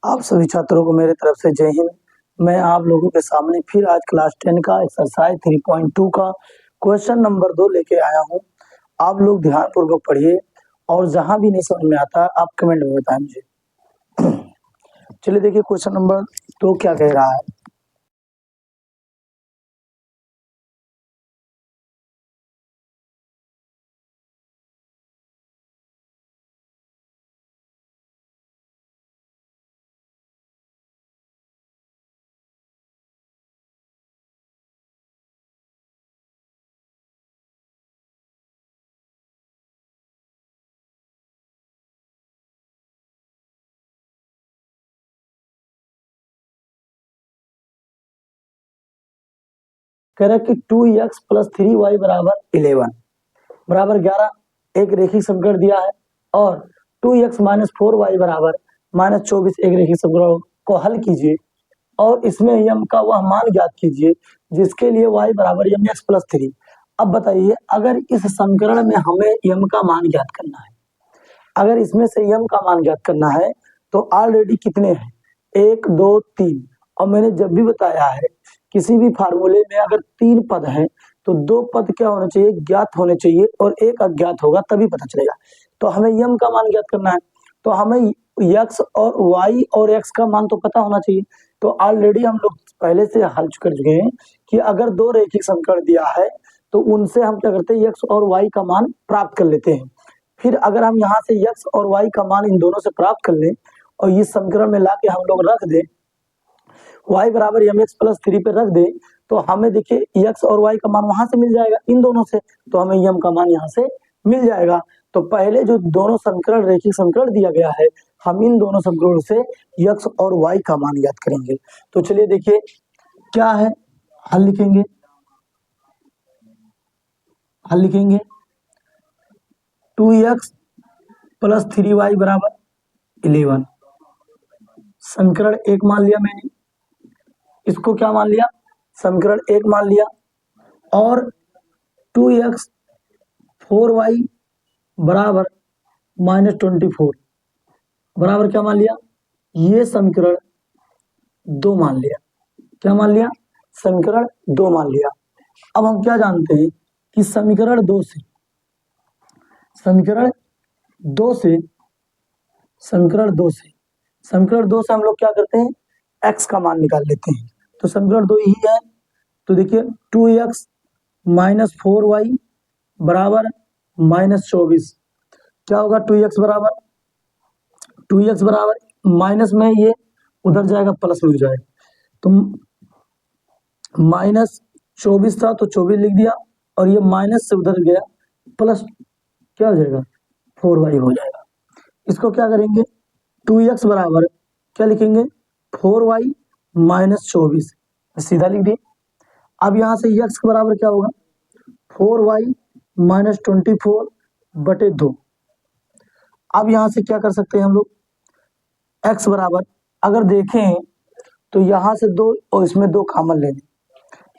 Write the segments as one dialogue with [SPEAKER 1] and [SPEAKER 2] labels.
[SPEAKER 1] आप सभी छात्रों को मेरे तरफ से जय हिंद। मैं आप लोगों के सामने फिर आज क्लास 10 का एक्सरसाइज 3.2 का क्वेश्चन नंबर 2 लेके आया हूं। आप लोग ध्यानपूर्वक पढ़िए और जहां भी नहीं समझ में आता आप कमेंट में बताएं मुझे। चलिए देखिए क्वेश्चन नंबर 2 क्या कह रहा है। कह रहा है कि 2x प्लस 3y बराबर 11 बराबर 11 एक रेखिक समीकरण दिया है और 2x माइनस 4y बराबर माइनस 24 एक रेखिक समीकरण को हल कीजिए और इसमें यम का वह मान ज्ञात कीजिए जिसके लिए y बराबर यम एक्स प्लस 3। अब बताइए अगर इस समीकरण में हमें यम का मान ज्ञात करना है, अगर इसमें से यम का मान ज्ञात करना है तो ऑलरेडी कितने हैं, 1 2 3। और मैंने जब भी बताया है किसी भी फार्मूले में अगर 3 पद हैं तो 2 पद क्या होने चाहिए, ज्ञात होने चाहिए और एक अज्ञात होगा तभी पता चलेगा। तो हमें यम का मान ज्ञात करना है तो हमें x और y और x का मान तो पता होना चाहिए। तो ऑलरेडी हम लोग पहले से हल कर चुके हैं कि अगर दो रेखिक समीकरण दिया है तो उनसे हम क्या करते हैं, x और y का मान प्राप्त कर लेते हैं। फिर अगर हम यहाँ से x और y का मान इन दोनों से प्राप्त कर लें और इस समीकरण में लाके हम लोग रख दें, y बराबर एम एक्स प्लस 3 पे रख दें तो हमें देखिए x और y का मान वहां से मिल जाएगा इन दोनों से, तो हमें यम का मान यहाँ से मिल जाएगा। तो पहले जो दोनों समीकरण रेखिक समीकरण दिया गया है हम इन दोनों समीकरणों से x और y का मान ज्ञात करेंगे। तो चलिए देखिए क्या है, हल लिखेंगे, हल लिखेंगे 2x प्लस 3y बराबर 11 समीकरण एक मान लिया मैंने, इसको क्या मान लिया, समीकरण एक मान लिया और 2x 4y बराबर माइनस 24 बराबर क्या मान लिया, ये समीकरण 2 मान लिया। क्या मान लिया, समीकरण 2 मान लिया। अब हम क्या जानते हैं कि समीकरण 2 से समीकरण 2 से समीकरण 2 से समीकरण 2 से हम लोग क्या करते हैं, x का मान निकाल लेते हैं। तो समीकरण 2 यही है। तो देखिए 2x माइनस 4y बराबर माइनस 24 क्या होगा, 2x बराबर माइनस में ये उधर जाएगा प्लस में हो जाएगा, तो माइनस 24 था तो 24 लिख दिया और ये माइनस से उधर गया प्लस क्या हो जाएगा 4y हो जाएगा। इसको क्या करेंगे, 2x बराबर क्या लिखेंगे 4y माइनस 24 सीधा लिख दिए। अब यहाँ से x के बराबर क्या होगा 4y माइनस 24 बटे 2। अब यहाँ से क्या कर सकते हैं हम लोग, x बराबर अगर देखें तो यहाँ से 2 और इसमें 2 कॉमन ले लें,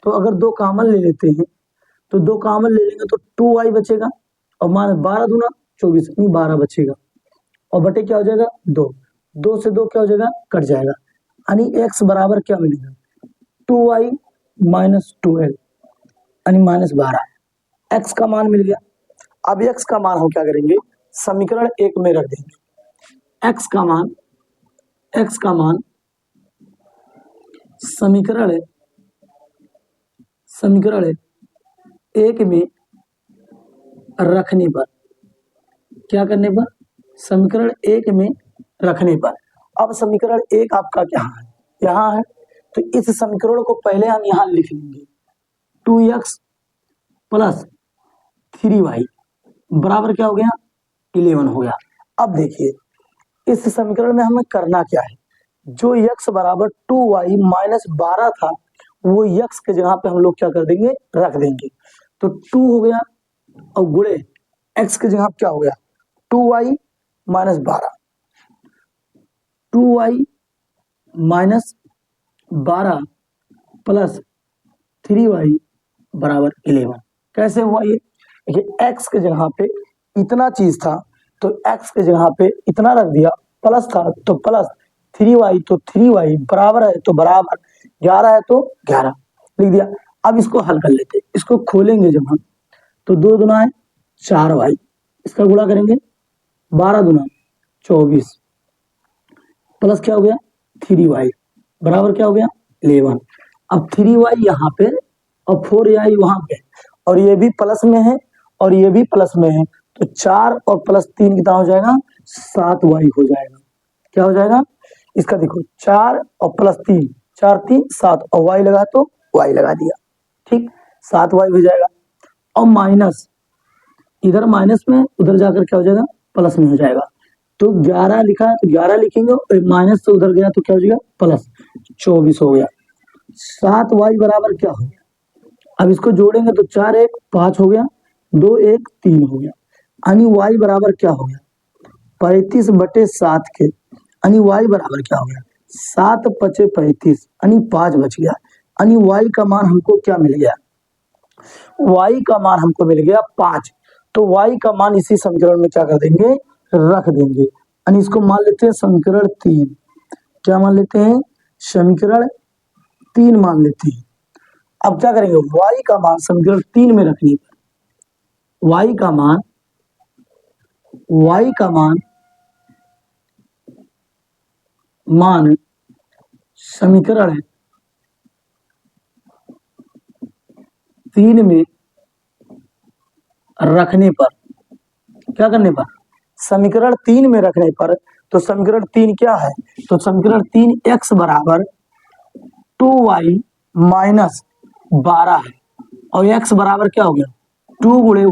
[SPEAKER 1] तो अगर 2 कॉमन ले लेते हैं तो 2 कॉमन ले लेंगे तो 2y बचेगा और माइनस 12 दूना 24 12 बचेगा और बटे क्या हो जाएगा 2, 2 से 2 क्या हो जाएगा कट जाएगा, यानी x बराबर क्या मिलेगा 2y माइनस 12 यानी माइनस 12 x का मान मिल गया। अब x का मान हम क्या करेंगे, समीकरण एक में रख देंगे। x का मान समीकरण एक में रखने पर क्या करने पर, समीकरण एक में रखने पर। अब समीकरण एक आपका क्या है, यहाँ है, तो इस समीकरण को पहले हम यहाँ लिख लेंगे 2x प्लस 3y बराबर क्या हो गया 11 हो गया। अब देखिए इस समीकरण में हमें करना क्या है, जो x बराबर 2y माइनस 12 था वो x के जगह पे हम लोग क्या कर देंगे रख देंगे, तो 2 हो गया और गुणे x के जगह क्या हो गया 2y minus 12, 2y minus 12 plus 3y बराबर 11। कैसे हुआ ये, देखिए x के जगह पे इतना चीज था तो x के जगह पे इतना रख दिया, प्लस था तो प्लस 3y तो 3y बराबर है तो बराबर 11 है तो 11 लिख दिया। अब इसको हल कर लेते हैं, इसको खोलेंगे जब हम तो 2 दूना है 4y, इसका गुणा करेंगे 12 दूना 24 प्लस क्या हो गया 3y बराबर क्या हो गया 11। अब 3y यहाँ पे और 4y वहां पे और ये भी प्लस में है और ये भी प्लस में है तो 4 और प्लस 3 कितना हो जाएगा 7y हो जाएगा। क्या हो जाएगा इसका देखो 4 और प्लस 3 4 3 7 और y लगा तो y लगा दिया, ठीक 7y हो जाएगा। और माइनस इधर माइनस में उधर जाकर क्या हो जाएगा प्लस में हो जाएगा। तो 11 लिखा है तो 11 लिखेंगे और माइनस से उधर गया तो क्या हो जाएगा प्लस 24 हो गया। 7y बराबर क्या हो गया, अब इसको जोड़ेंगे तो 4 1 5 हो गया 2 1 3 हो गया यानी y बराबर क्या हो गया 35/7 के यानी y बराबर क्या हो गया 7 पचे 35 यानी 5 बच गया यानी y का मान हमको क्या मिल गया y का मान हमको मिल गया 5। तो y का मान इसी समीकरण में क्या कर देंगे रख देंगे यानी इसको मान लेते हैं समीकरण 3। क्या मान लेते हैं समीकरण 3 मान लेते हैं। अब क्या करेंगे y का मान समीकरण 3 में रखने पर y का मान समीकरण 3 में रखने पर क्या करने पर समीकरण 3 में रखने पर तो समीकरण 3 क्या है तो समीकरण 3 x बराबर 2y माइनस 12 है और x बराबर क्या हो गया 2 गुणे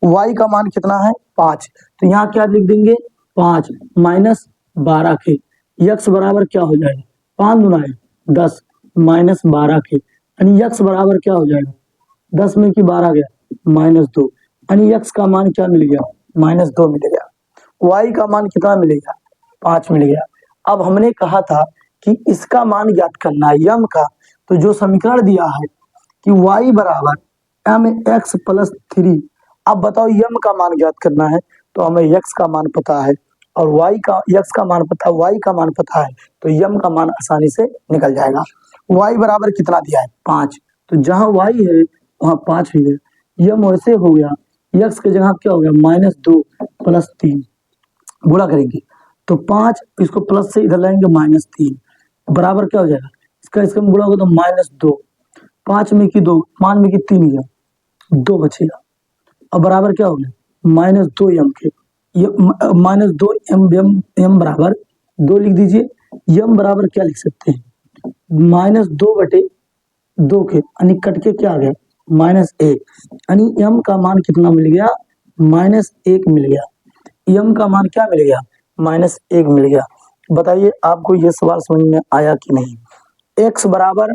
[SPEAKER 1] y का मान कितना है 5 तो यहाँ क्या लिख देंगे 5 माइनस 12 के x बराबर क्या हो जाएगा 5 गुना है 10 माइनस 12 के यानी x बराबर क्या हो जाएगा 10 में की 12 गया -2 यानी x का मान क्या मिल गया -2 मिल गया। y का मान कितना मिलेगा 5 मिल गया। अब हमने कहा था कि इसका मान ज्ञात करना है यम का, तो जो समीकरण दिया है कि y बराबर mx प्लस 3। अब बताओ यम का मान ज्ञात करना है तो हमें x का मान पता है और x का मान पता y का मान पता है तो यम का मान आसानी से निकल जाएगा। y बराबर कितना दिया है 5 तो जहां y है वहां 5 ही है। यम वैसे हो गया x की जगह क्या हो गया -2 प्लस 3 गुणा करेंगे तो 5 इसको प्लस से इधर लाएंगे -3 बराबर क्या हो जाएगा इसका गुणा होगा तो -2 5 में की 2 5 में की 3 गया 2 बचेगा अब बराबर क्या हो गया -2 यम के -2 यम बराबर 2 लिख दीजिए। यम बराबर क्या लिख सकते हैं -2/2 के यानी कट के क्या आ गया -1 यानी यम का मान कितना मिल गया -1 मिल गया। यम का मान क्या मिल गया -1 मिल गया। बताइए आपको ये सवाल समझ में आया कि नहीं। x बराबर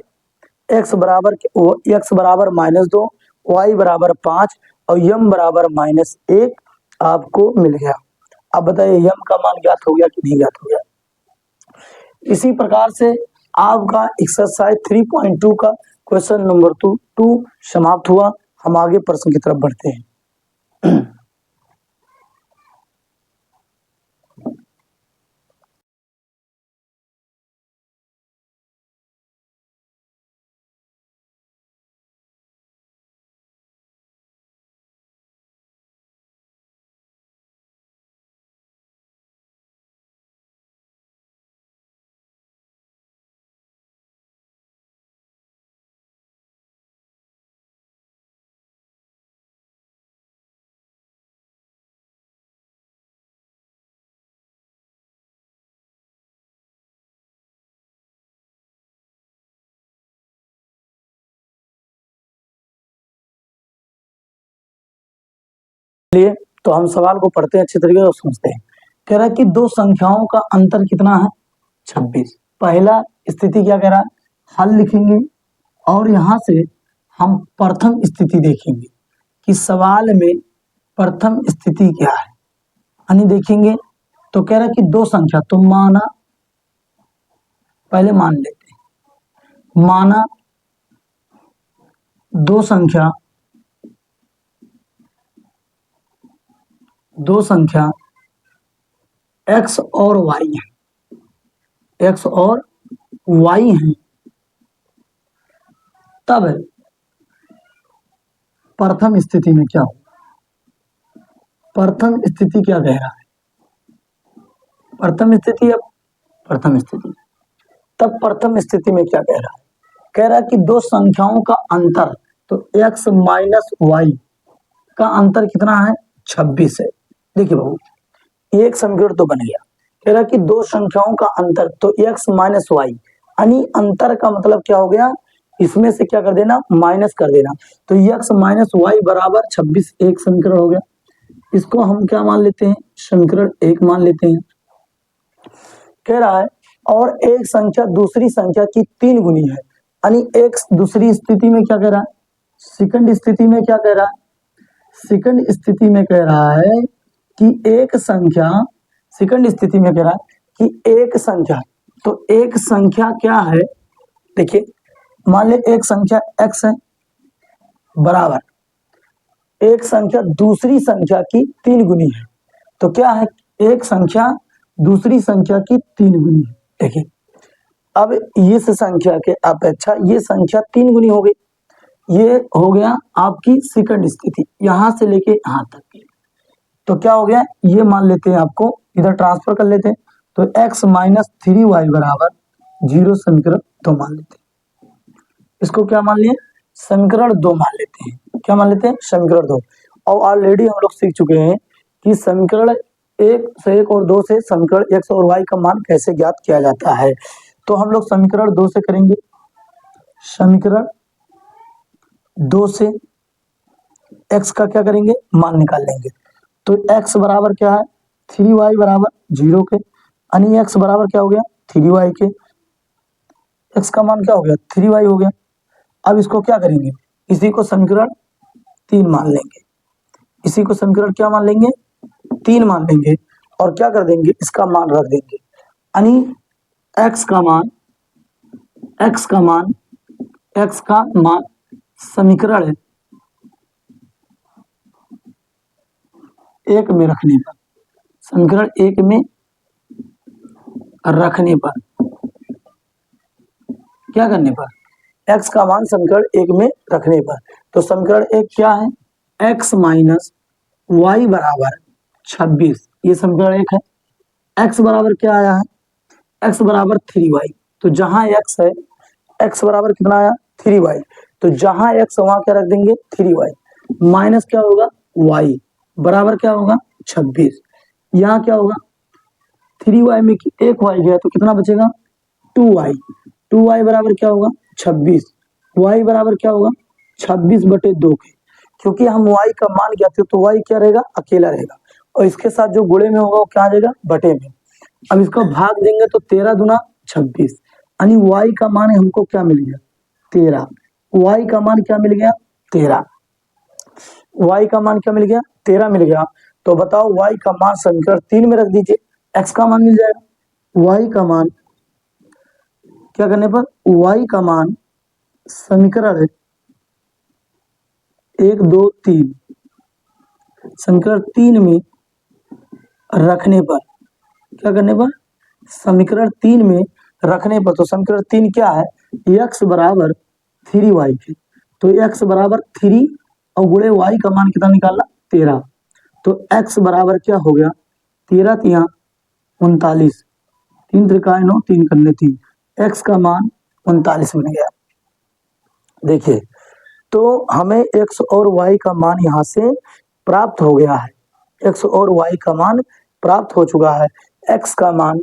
[SPEAKER 1] -2 y बराबर 5 और यम बराबर -1 आपको मिल गया। अब बताइए यम का मान ज्ञात हो गया कि नहीं ज्ञात हो गया। इसी प्रकार से आपका एक्सरसाइज 3.2 का क्वेश्चन नंबर 2 समाप्त हुआ। हम आगे प्रश्न की तरफ बढ़ते हैं। चलिए तो हम सवाल को पढ़ते हैं अच्छे तरीके से समझते हैं। कह रहा है कि दो संख्याओं का अंतर कितना है 26। पहला स्थिति क्या कह रहा है हल लिखेंगे और यहां से हम प्रथम स्थिति देखेंगे कि सवाल में प्रथम स्थिति क्या है यानी देखेंगे। तो कह रहा है कि दो संख्या तो माना पहले मान लेते हैं माना दो संख्या x और y है x और y हैं, तब प्रथम स्थिति में क्या हो? प्रथम स्थिति क्या कह रहा है? प्रथम स्थिति अब प्रथम स्थिति, तब प्रथम स्थिति में क्या कह रहा है? कह रहा है कि दो संख्याओं का अंतर, तो x माइनस वाई का अंतर कितना है? 26 है। देखिए बाबू, एक समीकरण तो बन गया। कह रहा है कि दो संख्याओं का अंतर, तो x माइनस वाई, यानी अंतर का मतलब क्या हो गया? इसमें से क्या कर देना? माइनस कर देना। तो x माइनस वाई बराबर 26 एक समीकरण हो गया। इसको हम क्या मान लेते हैं? समीकरण एक मान लेते हैं। कह रहा है और एक संख्या दूसरी संख्या की 3 गुनी है, यानी एक दूसरी स्थिति में क्या कह रहा है? सेकंड स्थिति में क्या कह रहा है? सेकंड स्थिति में कह रहा है कि एक संख्या, सेकंड स्थिति में कह रहा है कि एक संख्या, तो एक संख्या क्या है? देखिए, मान ले एक संख्या x है, बराबर एक संख्या दूसरी संख्या की 3 गुनी है। तो क्या है? एक संख्या दूसरी संख्या की 3 गुनी है। देखिए, अब इस संख्या के अपेक्षा ये संख्या 3 गुनी हो गई। ये हो गया आपकी सेकंड स्थिति, यहां से लेके यहां तक की। तो क्या हो गया? ये मान लेते हैं, आपको इधर ट्रांसफर कर लेते हैं। तो x माइनस 3y बराबर 0 समीकरण 2 मान लेते हैं। इसको क्या मान लिए? समीकरण 2 मान लेते हैं। क्या मान लेते हैं? समीकरण 2। और ऑलरेडी हम लोग सीख चुके हैं कि समीकरण 1 से 1 और 2 से समीकरण x और y का मान कैसे ज्ञात किया जाता है। तो हम लोग समीकरण 2 से करेंगे। समीकरण 2 से x का क्या करेंगे? मान निकाल लेंगे। तो x बराबर क्या है? 3y बराबर 0 के, यानी x बराबर क्या हो गया? 3y के। x का मान क्या हो गया? 3y हो गया। अब इसको क्या करेंगे? इसी को समीकरण 3 मान लेंगे। इसी को समीकरण क्या मान लेंगे? 3 मान लेंगे। और क्या कर देंगे? इसका मान रख देंगे, यानी x का मान, x का मान, x का मान समीकरण 1 में रखने पर, समीकरण 1 में रखने पर, क्या करने पर? x का मान समीकरण 1 में रखने पर। तो समीकरण 1 क्या है? x माइनस वाई बराबर 26, ये समीकरण 1 है। x बराबर क्या आया है? x बराबर 3y। तो जहां x है, x बराबर कितना आया? 3y। तो जहां x वहां क्या रख देंगे? 3y। माइनस क्या होगा? y बराबर क्या होगा? 26। यहाँ क्या होगा? 3y में एक y गया तो कितना बचेगा? 2y। 2y बराबर क्या होगा? 26। y बराबर क्या होगा? 26/2 के। क्योंकि हम y का मान ज्ञात है तो y क्या रहेगा? अकेला रहेगा। और इसके साथ जो गुणे में होगा वो क्या आ जाएगा? बटे में। अब इसको भाग देंगे तो 13 दूना 26, यानी y का मान हमको क्या मिल गया? 13। y का मान क्या मिल गया? 13। y का मान क्या मिल गया? 13 मिल गया। तो बताओ y का मान समीकरण 3 में रख दीजिए, x का मान मिल जाएगा। y का मान क्या करने पर? y का मान समीकरण 1 2 3, समीकरण 3 में रखने पर, क्या करने पर? समीकरण 3 में रखने पर। तो समीकरण 3 क्या है? x बराबर 3y के। तो x बराबर 3 और गुणे y का मान कितना निकालना? 13। तो x बराबर क्या हो गया? 13 तिया 39, 3 त्रिकाय 9, 3 कन्ने 3, x का मान 39 मिल गया। देखिए, तो हमें x और y का मान यहाँ से प्राप्त हो गया है। x और y का मान प्राप्त हो चुका है। x का मान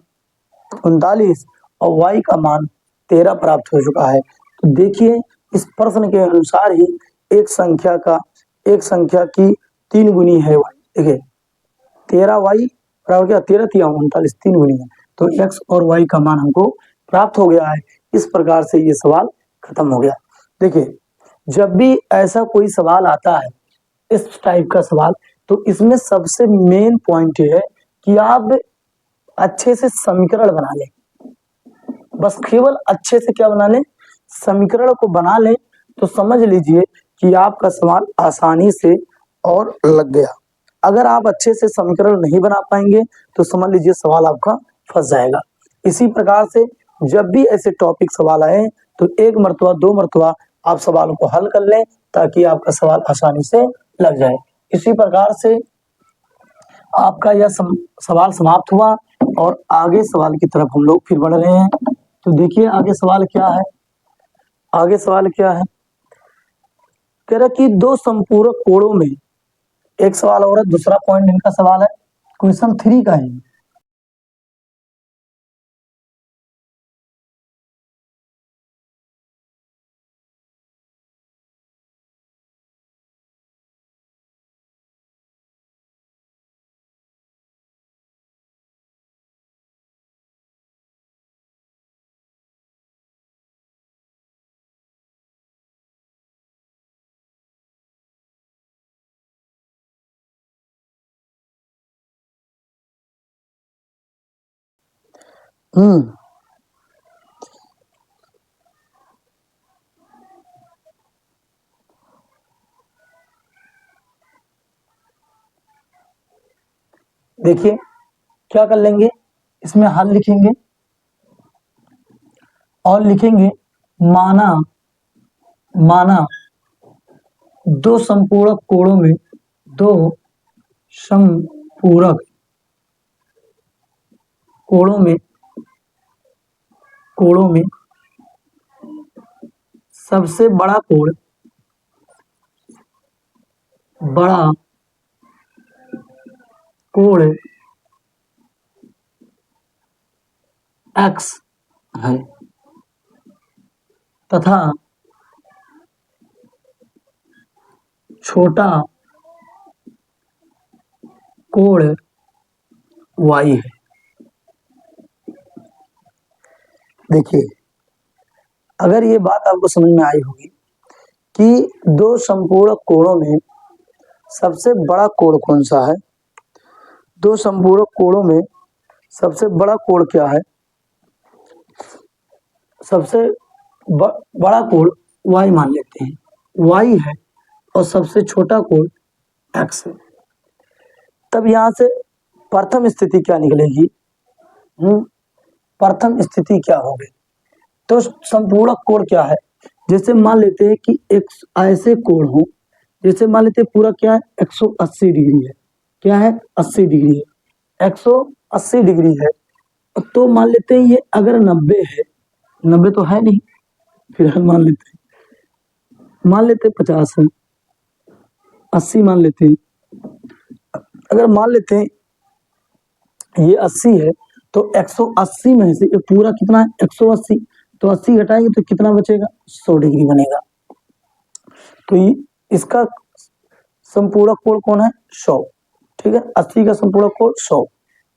[SPEAKER 1] 39 और y का मान 13 प्राप्त हो चुका है। तो देखिए, इस प्रश्न के अनुसार ही एक संख्या की 3 गुनी है y। देखिए, 13y बराबर क्या? 13 तिया 39, 3 गुनी है। तो x और y का मान हमको प्राप्त हो गया है। इस प्रकार से ये सवाल खत्म हो गया। देखिए, जब भी ऐसा कोई सवाल आता है, इस टाइप का सवाल, तो इसमें सबसे मेन पॉइंट ये है कि आप अच्छे से समीकरण बना लें। बस केवल अच्छे से क्या बना लें? समीकरण को बना लें, तो समझ लीजिए कि आपका सवाल आसानी से और लग गया। अगर आप अच्छे से समीकरण नहीं बना पाएंगे तो समझ लीजिए सवाल आपका फंस जाएगा। इसी प्रकार से जब भी ऐसे टॉपिक सवाल आए तो एक मरतबा 2 मरतबा आप सवालों को हल कर लें ताकि आपका सवाल आसानी से लग जाए। इसी प्रकार से आपका यह सवाल समाप्त हुआ और आगे सवाल की तरफ हम लोग फिर बढ़ रहे हैं। तो देखिए आगे सवाल क्या है। आगे सवाल क्या है, कह रहा कि दो संपूरक कोणों में, एक सवाल और है, दूसरा पॉइंट इनका सवाल है क्वेश्चन 3 का ही। देखिए क्या कर लेंगे, इसमें हल लिखेंगे और लिखेंगे माना दो संपूरक कोणों में, दो संपूरक कोणों में सबसे बड़ा कोण x है तथा छोटा कोण y है। देखिए अगर ये बात आपको समझ में आई होगी कि दो संपूरक कोणों में सबसे बड़ा कोण कौन सा है, दो संपूरक कोणों में सबसे बड़ा कोण क्या है, सबसे बड़ा कोण y मान लेते हैं, y है और सबसे छोटा कोण x है। तब यहां से प्रथम स्थिति क्या निकलेगी, प्रथम स्थिति क्या होगी, तो संपूरक कोण क्या है, जैसे मान लेते हैं कि एक ऐसे कोण हो, जैसे मान लेते हैं पूरा क्या है 180 डिग्री है, क्या है 80 डिग्री है, 180 डिग्री है, तो मान लेते हैं ये अगर 90 है, 90 तो है नहीं, फिर हम मान लेते हैं 50 है, 80 मान लेते हैं, अगर मान लेते हैं ये 80 है तो 180 में से ये पूरा कितना है 180, तो 80 घटाएंगे तो कितना बचेगा 100 डिग्री बनेगा। तो इसका संपूरक कोण कौन है 100, ठीक है, 80 का संपूरक कोण 100।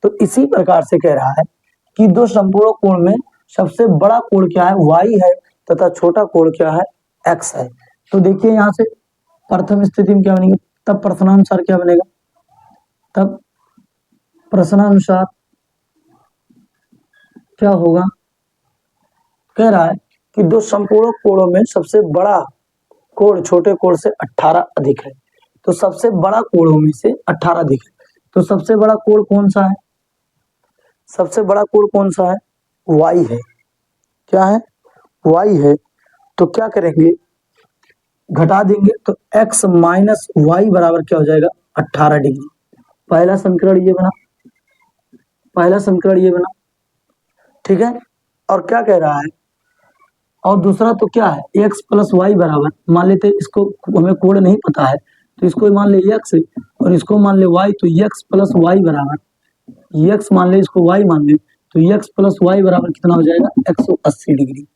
[SPEAKER 1] तो इसी प्रकार से कह रहा है कि दो संपूरक कोण में सबसे बड़ा कोण क्या है y है तथा छोटा कोण क्या है x है। तो देखिए यहाँ से प्रथम स्थिति में क्या बनेगा, तब प्रश्नानुसार क्या बनेगा, तब प्रश्नानुसार क्या होगा, कह रहा है कि दो संपूरक कोणों में सबसे बड़ा कोण छोटे कोण से 18 अधिक है, तो सबसे बड़ा कोणों में से 18 अधिक है, तो सबसे बड़ा कोण कौन सा है, सबसे बड़ा कोण कौन सा है y है, क्या है y है। तो क्या करेंगे घटा देंगे तो x माइनस वाई बराबर क्या हो जाएगा 18 डिग्री। पहला समीकरण ये बना, ठीक है। और क्या कह रहा है, और दूसरा तो क्या है x प्लस वाई बराबर, मान लेते इसको, हमें कोण नहीं पता है तो इसको मान ले x और इसको मान ले y, तो x प्लस वाई बराबर, x मान ले इसको y मान ले, तो x प्लस वाई बराबर कितना हो जाएगा 180 डिग्री।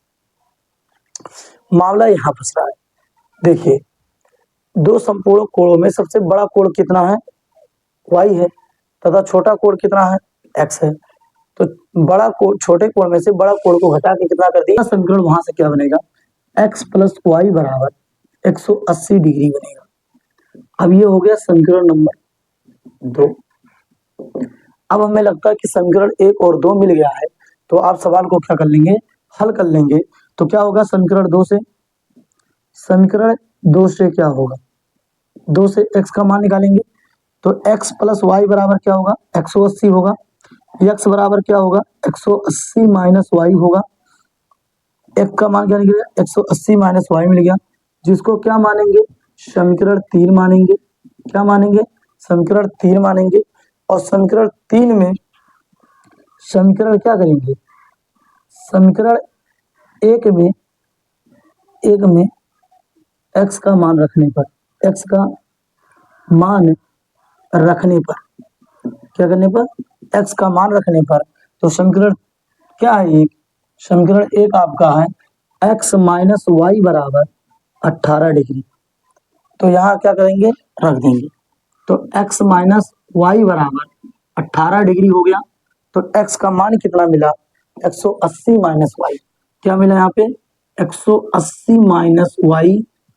[SPEAKER 1] मामला यहाँ फंस रहा है। देखिए दो संपूरक कोणों में सबसे बड़ा कोण कितना है y है तथा छोटा कोण कितना है x है, तो बड़ा कोण छोटे कोण में से बड़ा कोण को घटा के कितना कर दिया समीकरण, वहां से क्या बनेगा x प्लस वाई बराबर 180 डिग्री बनेगा। अब ये हो गया समीकरण नंबर 2। अब हमें लगता है कि समीकरण 1 और 2 मिल गया है, तो आप सवाल को क्या कर लेंगे हल कर लेंगे। तो क्या होगा समीकरण 2 से, समीकरण 2 से क्या होगा, 2 से x का मान निकालेंगे तो x प्लस वाई बराबर क्या होगा 180 होगा, x बराबर क्या होगा 180 माइनस वाई होगा। x का मान क्या निकलेगा, 180 माइनस वाई मिल गया, जिसको क्या मानेंगे, समीकरण 3 मानेंगे। क्या मानेंगे, समीकरण 3 मानेंगे। और समीकरण 3 में समीकरण क्या करेंगे, समीकरण एक में x का मान रखने पर, x का मान रखने पर, क्या करने पर, x का मान रखने पर, तो समीकरण क्या है, एक समीकरण एक आपका है x माइनस वाई बराबर 18 डिग्री। तो यहाँ क्या करेंगे, रख देंगे। तो x माइनस वाई बराबर 18 डिग्री हो गया। तो x का मान कितना मिला, 180 माइनस वाई। क्या मिला यहाँ पे, 180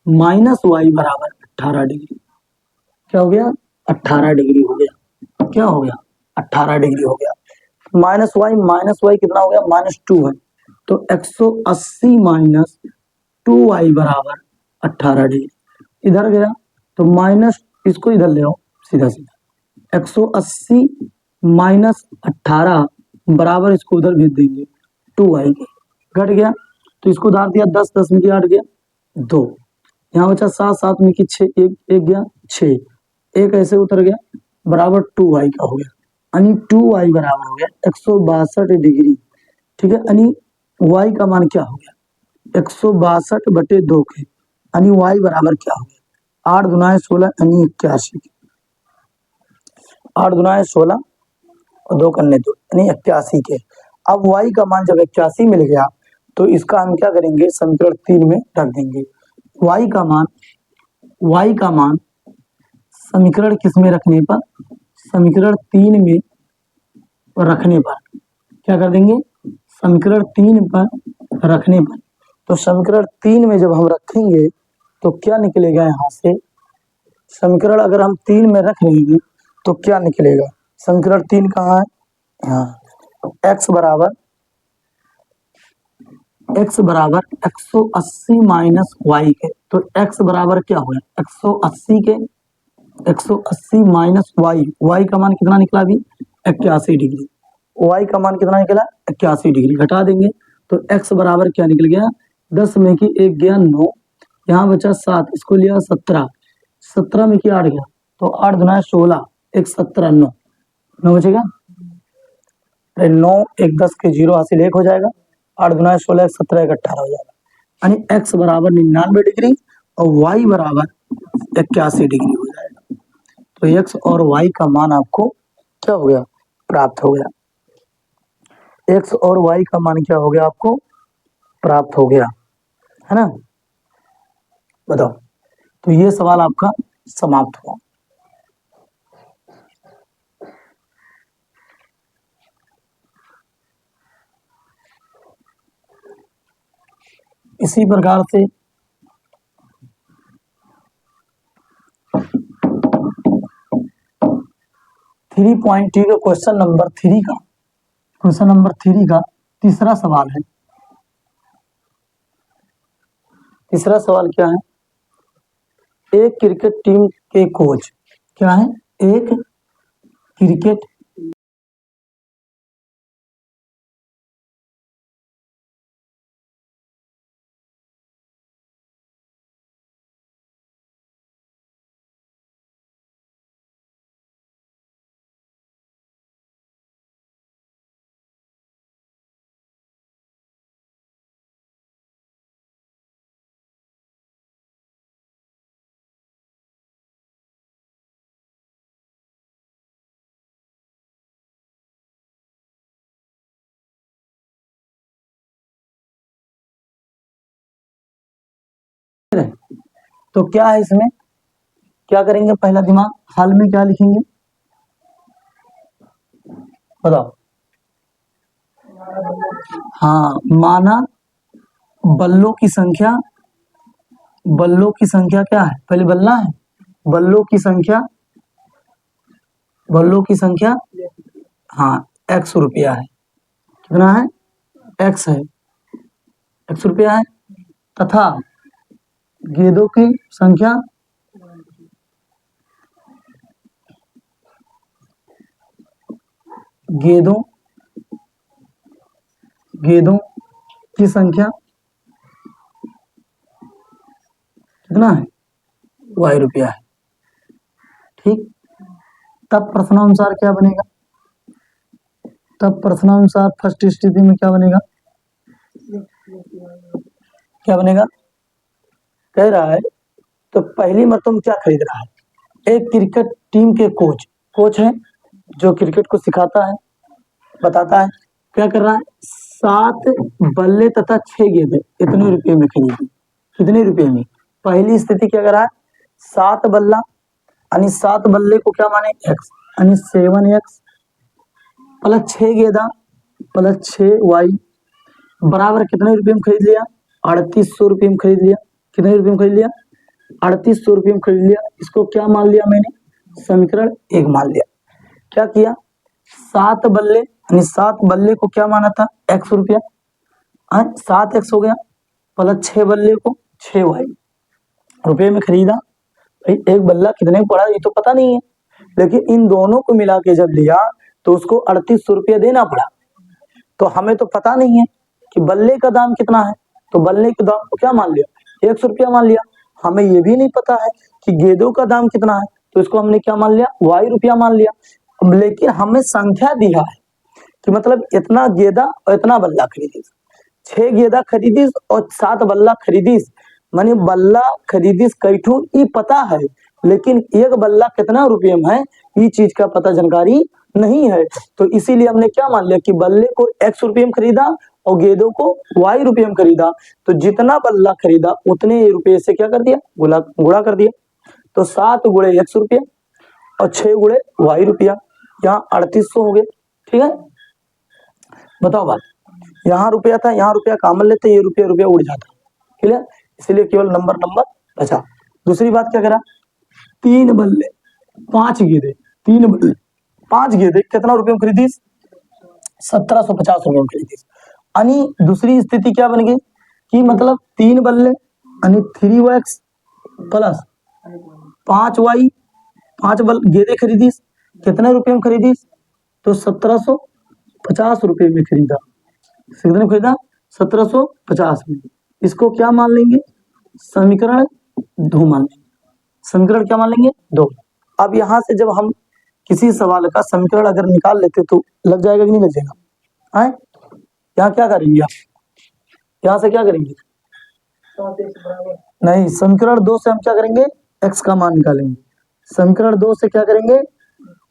[SPEAKER 1] माइनस वाई बराबर 18 डिग्री। क्या हो गया, 18 डिग्री हो गया। क्या हो गया, 18 डिग्री हो गया। माइनस वाई कितना हो गया, -2 है। तो 180 माइनस 2y बराबर 18 डिग्री। इधर गया तो माइनस, इसको इधर ले आओ सीधा सीधा, 180 माइनस 18 बराबर, इसको उधर भेज देंगे 2y के, घट गया। तो इसको उधार दिया, 10 10 में 8 गया 2, यहाँ बचा 7 7 में 6, एक गया 6, एक ऐसे उतर गया, बराबर 2y का हो गया। यानी 2y बराबर हो गया 162 डिग्री। ठीक है, यानी y का मान क्या हो गया, 162/2 के, यानी y बराबर क्या हो गया, 8 दूना 16 यानी 81। 8 दूना 16 और 2 करने 2 यानी 81 के। अब y का मान जब 81 मिल गया तो इसका हम क्या करेंगे, समीकरण 3 में रख देंगे। y का मान समीकरण किस में रखने पर, समीकरण 3 में रखने पर क्या कर देंगे, समीकरण 3 पर रखने पर। तो समीकरण 3 में जब हम रखेंगे तो क्या निकलेगा, यहाँ से समीकरण अगर हम 3 में रख लेंगे तो क्या निकलेगा, समीकरण 3 कहाँ है, यहाँ x बराबर 180 माइनस वाई के। तो x बराबर क्या हो गया, 180 के, 180 माइनस वाई का मान कितना निकला अभी, 81 डिग्री। y का मान कितना निकला, 81 डिग्री। घटा देंगे तो x बराबर क्या निकल गया, 10 में की 1 गया 9, यहाँ बचा 7, इसको लिया 17, 17 में की 8 गया, तो 8 दूना 16, 1 17 9, 9 बचेगा, 9 1 10 के 0 हासिल 1 हो जाएगा, 8 दूना 16 1 17 1 18 हो जाएगा। यानी x बराबर 99 डिग्री और y बराबर 81 डिग्री हो जाएगा। तो x और y का मान आपको क्या हो गया, प्राप्त हो गया। x और y का मान क्या हो गया, आपको प्राप्त हो गया, है ना। बताओ, तो ये सवाल आपका समाप्त हुआ। इसी प्रकार से 3.2 का क्वेश्चन नंबर 3 का तीसरा सवाल है। तीसरा सवाल क्या है, एक क्रिकेट टीम के कोच, क्या है, एक क्रिकेट है। तो क्या है इसमें, क्या करेंगे, पहला दिमाग हाल में क्या लिखेंगे, बताओ। हाँ, माना बल्लों की संख्या, बल्लों की संख्या क्या है, पहले बल्ला है, बल्लों की संख्या, बल्लों की संख्या, हाँ, x रुपया है, कितना है, x है, x रुपया है, तथा गेंदों की संख्या, गेंदों गेंदों की संख्या कितना है, y रुपया है। ठीक, तब प्रश्नानुसार क्या बनेगा, तब प्रश्नानुसार फर्स्ट स्थिति में क्या बनेगा, क्या बनेगा, कह रहा है तो पहली मरतबा क्या खरीद रहा है, एक क्रिकेट टीम के कोच है जो क्रिकेट को सिखाता है, बताता है, क्या कर रहा है, 7 बल्ले तथा 6 गेंदें इतने रुपए में खरीदी, कितने रुपए में, पहली स्थिति क्या कर रहा है, 7 बल्ला यानी 7 बल्ले को क्या माने x यानी 7x प्लस 6 गेंदा प्लस 6y बराबर कितने रुपए में खरीद लिया, 3800 रुपये में खरीद लिया, कितने रुपए में खरीद लिया, 3800 रुपये में खरीद लिया। इसको क्या मान लिया मैंने, समीकरण 1 मान लिया। क्या किया, 7 बल्ले यानी 7 बल्ले को क्या माना था, x रुपया, 7x हो गया प्लस 6 बल्ले को 6y रुपये में खरीदा। भाई एक बल्ला कितने में पड़ा ये तो पता नहीं है, लेकिन इन दोनों को मिला के जब लिया तो उसको 3800 रुपया देना पड़ा। तो हमें तो पता नहीं है कि बल्ले का दाम कितना है, तो बल्ले के दाम को क्या मान लिया, 100 रुपया मान लिया। हमें ये भी नहीं पता है कि गेंदों का दाम कितना है, तो इसको हमने क्या मान लिया, y रुपया मान लिया। लेकिन हमें संख्या दिया है कि मतलब इतना गेंदा और इतना बल्ला खरीदी, 6 गेंदा खरीदी और 7 बल्ला खरीदी, माने बल्ला खरीदी कैठू ये पता है, लेकिन एक बल्ला कितना रुपये में है ये चीज का पता जानकारी नहीं है। तो इसीलिए हमने क्या मान लिया कि बल्ले को x रुपये में खरीदा और गेंदों को y रुपये में खरीदा, तो जितना बल्ला खरीदा उतने रुपये से क्या कर दिया, गुणा कर दिया। तो 7 गुणे x रुपये और 6 गुणे y रुपया, यहाँ 3800 हो गए। ठीक है, बताओ बात, यहाँ रुपया था, यहाँ रुपया कामन लेते, ये रुपया रुपया उड़ जाता, क्लियर, इसलिए केवल नंबर बचा। दूसरी बात क्या करा, 3 बल्ले 5 गेंदे, 3 बल्ले 5 गेंदे कितना रुपये में खरीदी, 1750 रुपये में खरीदी। यानी दूसरी स्थिति क्या बन गई कि मतलब 3 बल्ले यानी 3x प्लस 5y 5 गेंदे खरीदी, कितने रुपये में खरीदी, तो 1750 रुपये में खरीदा, कितने खरीदा, 1750 में। इसको क्या मान लेंगे, समीकरण 2 मान लेंगे, समीकरण क्या मान लेंगे 2। अब यहां से जब हम किसी सवाल का समीकरण अगर निकाल लेते तो लग जाएगा कि नहीं लग जाएगा, है यहाँ क्या करेंगे आप, यहाँ से क्या करेंगे, नहीं, समीकरण 2 से हम क्या करेंगे, x का मान निकालेंगे। समीकरण 2 से क्या करेंगे,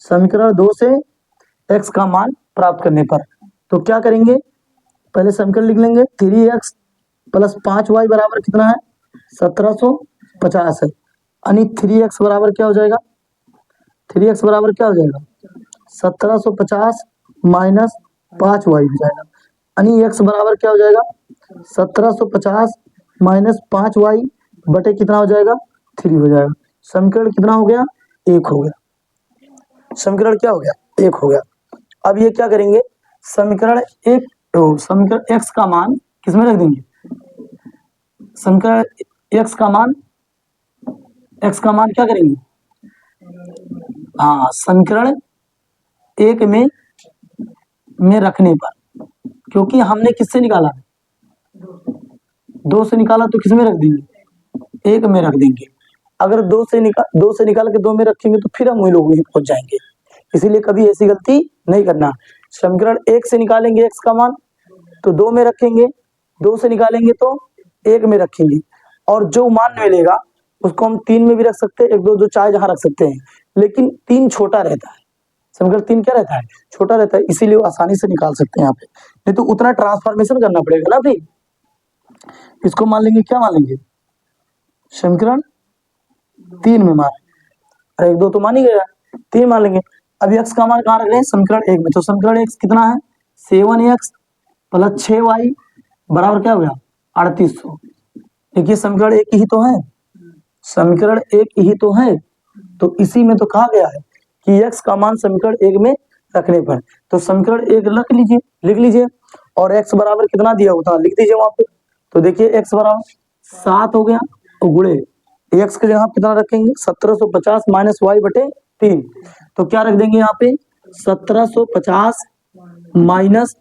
[SPEAKER 1] समीकरण 2 से x का मान प्राप्त करने पर तो क्या करेंगे, पहले समीकरण लिख लेंगे, 3x प्लस 5y बराबर कितना है, 1750 है, यानी 3x बराबर क्या हो जाएगा, 3x बराबर क्या हो जाएगा, 1750 माइनस 5y हो जाएगा, यानी x बराबर क्या हो जाएगा, 1750 माइनस 5y बटे कितना हो जाएगा, 3 हो जाएगा। समीकरण कितना हो गया, 1 हो गया, समीकरण क्या हो गया, 1 हो गया। अब ये क्या करेंगे, समीकरण 1 तो समीकरण x का मान किसमें रख देंगे, समीकरण x का मान क्या करेंगे, हाँ समीकरण 1 में रखने पर, क्योंकि हमने किससे निकाला, 2 से निकाला तो किस में रख देंगे, 1 में रख देंगे। अगर 2 से निकाल के 2 में रखेंगे तो फिर हम वही लोग वहीं पहुंच जाएंगे, इसीलिए कभी ऐसी गलती नहीं करना। समीकरण 1 से निकालेंगे x का मान तो 2 में रखेंगे, 2 से निकालेंगे तो 1 में रखेंगे, और जो मान मिलेगा उसको हम 3 में भी रख सकते हैं, 1 2 जो चाहे जहां रख सकते हैं, लेकिन 3 छोटा रहता है, समीकरण 3 क्या रहता है, छोटा रहता है, इसीलिए वो आसानी से निकाल सकते हैं यहाँ पे, नहीं तो उतना ट्रांसफॉर्मेशन करना पड़ेगा ना। फिर इसको मान लेंगे, क्या मान लेंगे, समीकरण 3 में मान, 1 2 तो मान ही गया, 3 मान लेंगे। अब x का मान कहाँ रख रहे हैं, समीकरण 1 में, तो समीकरण x कितना है, 7x प्लस 6y बराबर क्या हो गया, 3800। देखिए समीकरण 1 ही तो है, समीकरण 1 ही तो है, तो इसी में तो कहा गया है कि x का मान समीकरण 1 में रखने पर, तो समीकरण 1 लिख लीजिए और x बराबर कितना दिया उतना लिख दीजिए वहां पे। तो देखिए x बराबर 7 हो गया, और गुणे x के जगह कितना रखेंगे, 1750 माइनस y बटे 3, तो क्या रख देंगे यहाँ पे, 1750 माइनस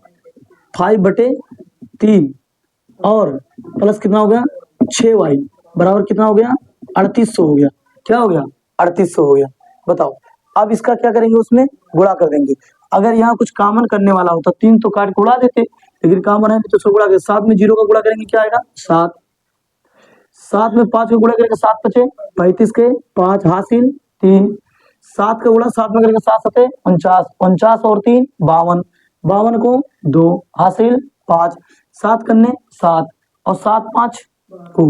[SPEAKER 1] 5/3 और प्लस कितना हो गया 6y बराबर कितना हो गया 3800 हो गया। क्या हो गया 3800 हो गया। बताओ अब इसका क्या करेंगे, उसमें गुणा कर देंगे। अगर यहाँ कुछ कॉमन करने वाला होता 3 तो काट के उड़ा देते, लेकिन कॉमन है तो उसको गुणा कर, 7 में 0 का गुणा करेंगे क्या आएगा 7, 7 में 5 का गुणा करेंगे 7 बचे 35 के 5 हासिल 3, 7 का गुणा 7 में करेंगे 7 सते 49, 49 और 3 52, 52 को 2 हासिल 5, 7 करने 7 और 7 5 को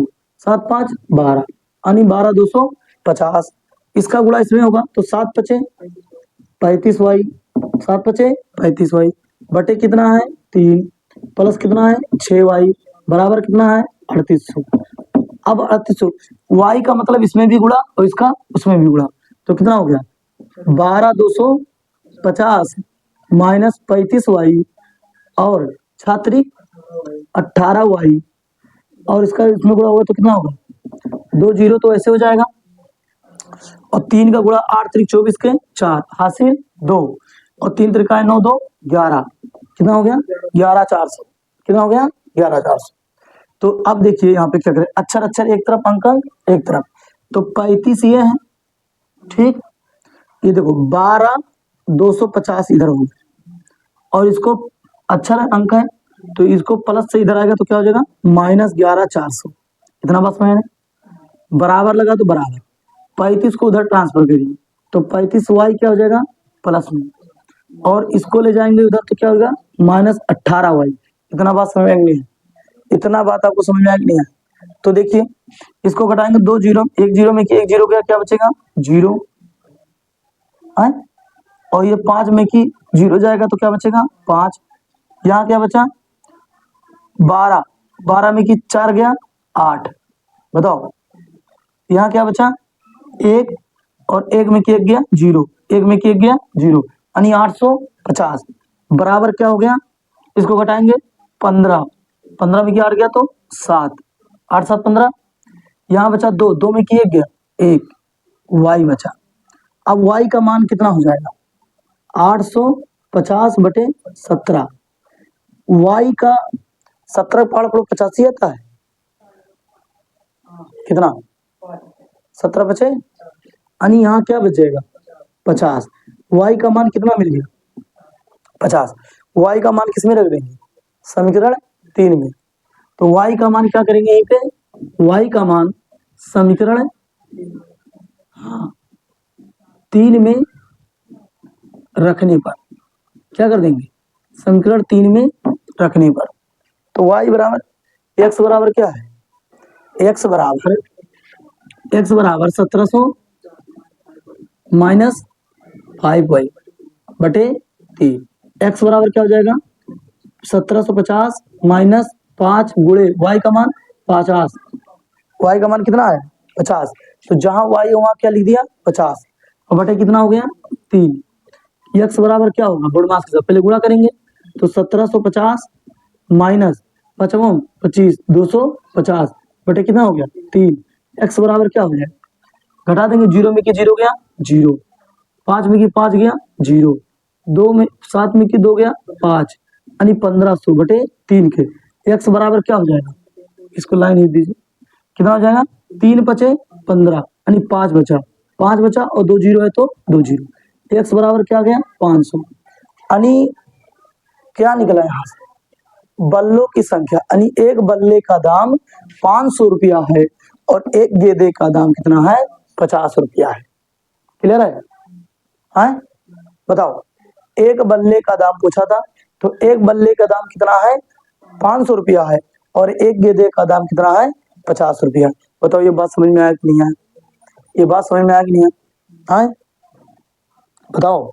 [SPEAKER 1] 7 5 12 यानी 12 250। इसका गुणा इसमें होगा तो 7 बचे 35y, 7 बचे 35y बटे कितना है 3 प्लस कितना है 6y बराबर कितना है 3800। अब 3800 y का मतलब इसमें भी गुणा और इसका उसमें भी गुणा, तो कितना हो गया 12 250 माइनस 35y और छात्री 18y और इसका इसमें गुणा होगा तो कितना होगा 2 0 तो ऐसे हो जाएगा और 3 का गुणा 8 3 24 के 4 हासिल 2 और 3 त्रिका 9 2 11 कितना हो गया 11400। कितना हो गया 11400। तो अब देखिए यहाँ पे क्या करें, अक्षर अक्षर एक तरफ अंक अंक एक तरफ, तो 35 ये है ठीक, ये देखो 12 250 इधर हो और इसको अक्षर अंक है तो इसको प्लस से इधर आएगा तो क्या हो जाएगा माइनस 11400। इतना बस मैंने बराबर लगा तो बराबर 35 को उधर ट्रांसफर करिए तो 35y क्या हो जाएगा प्लस में और इसको ले जाएंगे उधर तो क्या होगा माइनस 18y। इतना बात समझ में नहीं है, इतना बात आपको समझ में नहीं है तो देखिए इसको घटाएंगे 2 0 1 0 में एक 0 गया क्या बचेगा 0 है और ये 5 में की 0 जाएगा तो क्या बचेगा 5, यहाँ क्या बचा 12, 12 में की 4 गया 8, बताओ यहाँ क्या बचा 1 और 1 में की 1 गया 0, 1 में की 1 गया 0 यानी 850 बराबर क्या हो गया, इसको घटाएंगे 15, 15 में की 8 गया तो 7, 8 7 15, यहाँ बचा 2, 2 में की 1 गया 1, y बचा। अब y का मान कितना हो जाएगा 850 बटे 17, y का 17 पहाड़ पर 85 आता है कितना 17 बचे यानी यहाँ क्या बचेगा 50, y का मान कितना मिल गया 50, y का मान किसमें रख देंगे समीकरण 3 में, तो y का मान क्या करेंगे यहीं पे y का मान समीकरण 3 में रखने पर क्या कर देंगे समीकरण 3 में रखने पर तो y बराबर x बराबर क्या है x बराबर 1700 माइनस 5y बटे 3, x बराबर क्या हो जाएगा 1750 माइनस 5 गुणे y का मान 50, y का मान कितना है 50, तो जहां y है वहां क्या लिख दिया 50 और बटे कितना हो गया 3, x बराबर क्या होगा बोर्डमास के साथ पहले गुणा करेंगे तो 1750 माइनस 55 25 250 बटे कितना हो गया 3, x बराबर क्या हो गया घटा देंगे 0 में की 0 गया 0, 5 में की 5 गया 0, 2 में 7 में की 2 गया 5 यानी 1500 बटे 3 के x बराबर क्या हो जाएगा, इसको लाइन लिख दीजिए कितना हो जाएगा 3 बचे 15 यानी 5 बचा, 5 बचा और 2 0 है तो 2 0, x बराबर क्या गया 500 यानी क्या निकला यहाँ से बल्लों की संख्या यानी एक बल्ले का दाम 500 रुपया है और एक गेंदे का दाम कितना है 50 रुपया है। क्लियर है हैं? बताओ एक बल्ले का दाम पूछा था तो एक बल्ले का दाम कितना है 500 रुपया है और एक गेंदे का दाम कितना है 50 रुपया। बताओ ये बात समझ में आया कि नहीं आया, ये बात समझ में आया कि नहीं आया हैं? बताओ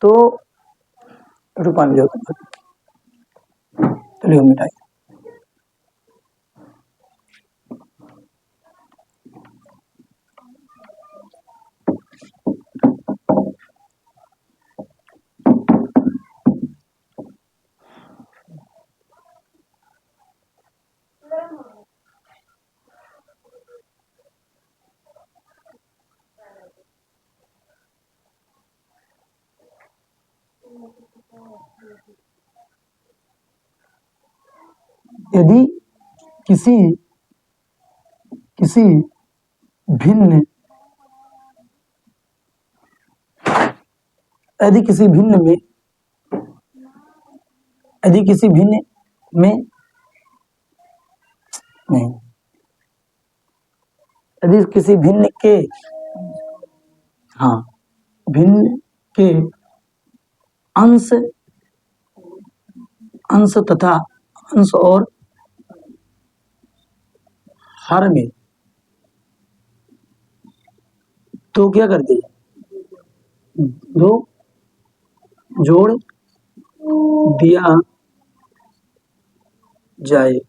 [SPEAKER 1] तो पानी लो चलिए मिठाई यदि किसी भिन्न यदि किसी भिन्न में नहीं, यदि किसी भिन्न के भिन्न के अंश तथा अंश और हर में, तो क्या कर दिया, दो जोड़ दिया जाए।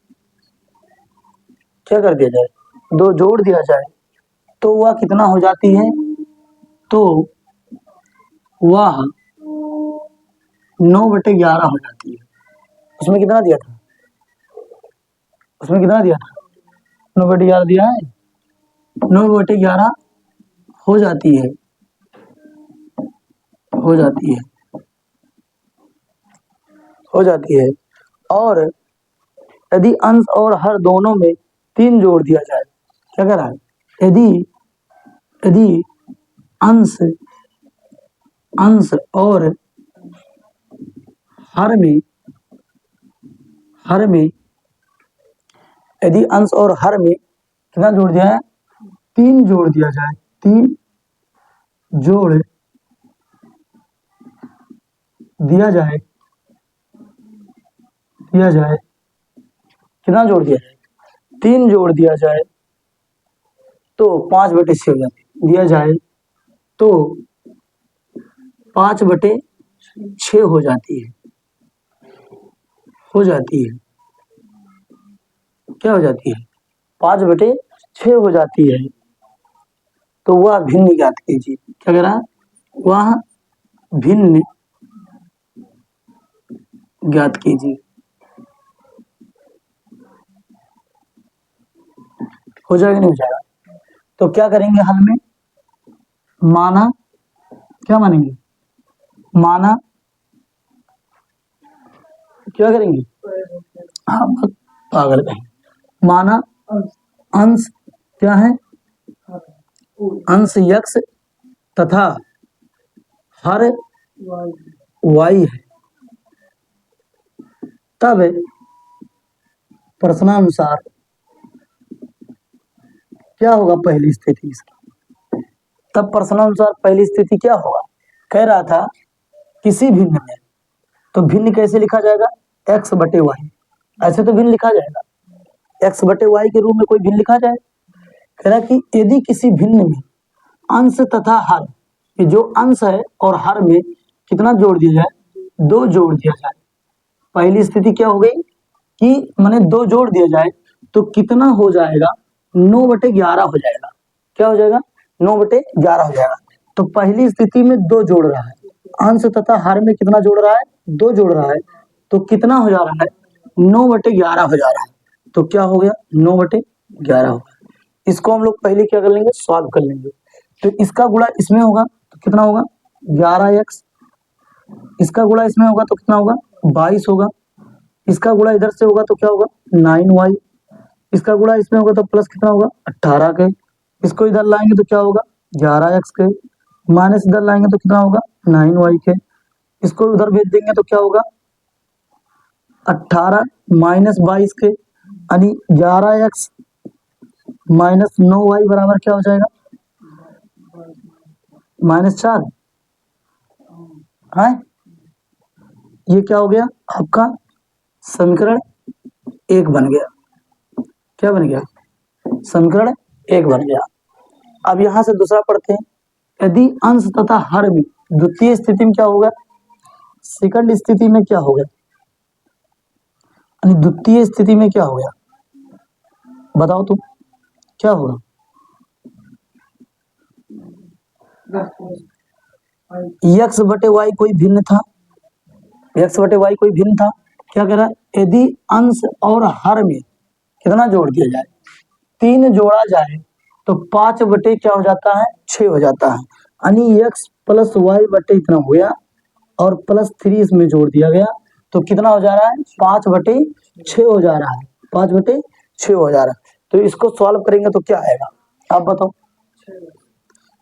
[SPEAKER 1] क्या कर दिया जाए, दो जोड़ दिया जाए, तो वह कितना हो जाती है, तो वह 9/11 हो जाती है। उसमें कितना दिया था, 9/11 दिया है, 9/11 हो जाती है, और यदि अंश और हर दोनों में 3 जोड़ दिया जाए। क्या कह रहा है, यदि अंश और हर में यदि अंश और हर में कितना जोड़ दिया है, 3 जोड़ दिया जाए, 3 जोड़ दिया जाए, कितना जोड़ दिया जाए, 3 जोड़ दिया जाए, तो 5/6 हो जाती है, दिया जाए तो 5/6 हो जाती है, क्या हो जाती है, 5/6 हो जाती है। तो वह भिन्न ज्ञात कीजिए। क्या कह रहा है, वह भिन्न ज्ञात कीजिए। हो जाएगा नहीं हो जाएगा, तो क्या करेंगे हल में, माना, क्या मानेंगे, माना, क्या करेंगे, पागल कहें, माना अंश क्या है, अंश x तथा हर y है, तब प्रश्नानुसार क्या होगा पहली स्थिति इसकी, तब प्रश्नानुसार पहली स्थिति क्या होगा, कह रहा था किसी भिन्न में, तो भिन्न कैसे लिखा जाएगा, x/y, ऐसे तो भिन्न लिखा जाएगा, x/y के रूप में कोई भिन्न लिखा जाए। कह रहा कि यदि किसी भिन्न में अंश तथा हर, ये जो अंश है और हर में कितना जोड़ दिया जाए, 2 जोड़ दिया जाए। पहली स्थिति क्या हो गई कि मैंने 2 जोड़ दिया जाए, तो कितना हो जाएगा, 9/11 हो जाएगा। क्या हो जाएगा, 9/11 हो जाएगा। तो पहली स्थिति में 2 जोड़ रहा है, अंश तथा हर में कितना जोड़ रहा है, 2 जोड़ रहा है, तो कितना हो जा रहा है, 9/11 हो जा रहा है। तो क्या हो गया, 9/11 हो गया। इसको हम लोग पहले क्या कर लेंगे, सॉल्व कर लेंगे। तो इसका गुणा इसमें होगा तो कितना होगा, 11x, इसका गुणा इसमें होगा तो कितना होगा, 22 होगा, इसका गुणा इधर से होगा तो क्या होगा, 9y, इसका गुणा इसमें होगा तो प्लस कितना होगा, 18 के, इसको इधर लाएंगे तो क्या होगा, 11x के, माइनस इधर लाएंगे तो कितना होगा, 9y के, इसको उधर भेज देंगे तो क्या होगा, 18 माइनस 22 के, यानी 11x माइनस 9y बराबर क्या हो जाएगा, -4 है। ये क्या हो गया, आपका समीकरण 1 बन गया। क्या बन गया, समीकरण 1 बन गया। अब यहां से दूसरा पढ़ते हैं, यदि अंश तथा हर में, द्वितीय स्थिति में क्या होगा, सेकंड स्थिति में क्या होगा, द्वितीय स्थिति में क्या हो गया, बताओ तुम, क्या होगा, x/y कोई भिन्न था, x/y कोई भिन्न था। क्या कह रहा है, यदि अंश और हर में कितना जोड़ दिया जाए, 3 जोड़ा जाए, तो 5 क्या हो जाता है, 6 हो जाता है, यानी x + y इतना हो गया, और +3 इसमें जोड़ दिया गया, तो कितना हो जा रहा है 5/6 हो जा रहा है, 5/6 हो जा रहा है। तो इसको सॉल्व करेंगे तो क्या आएगा, आप बताओ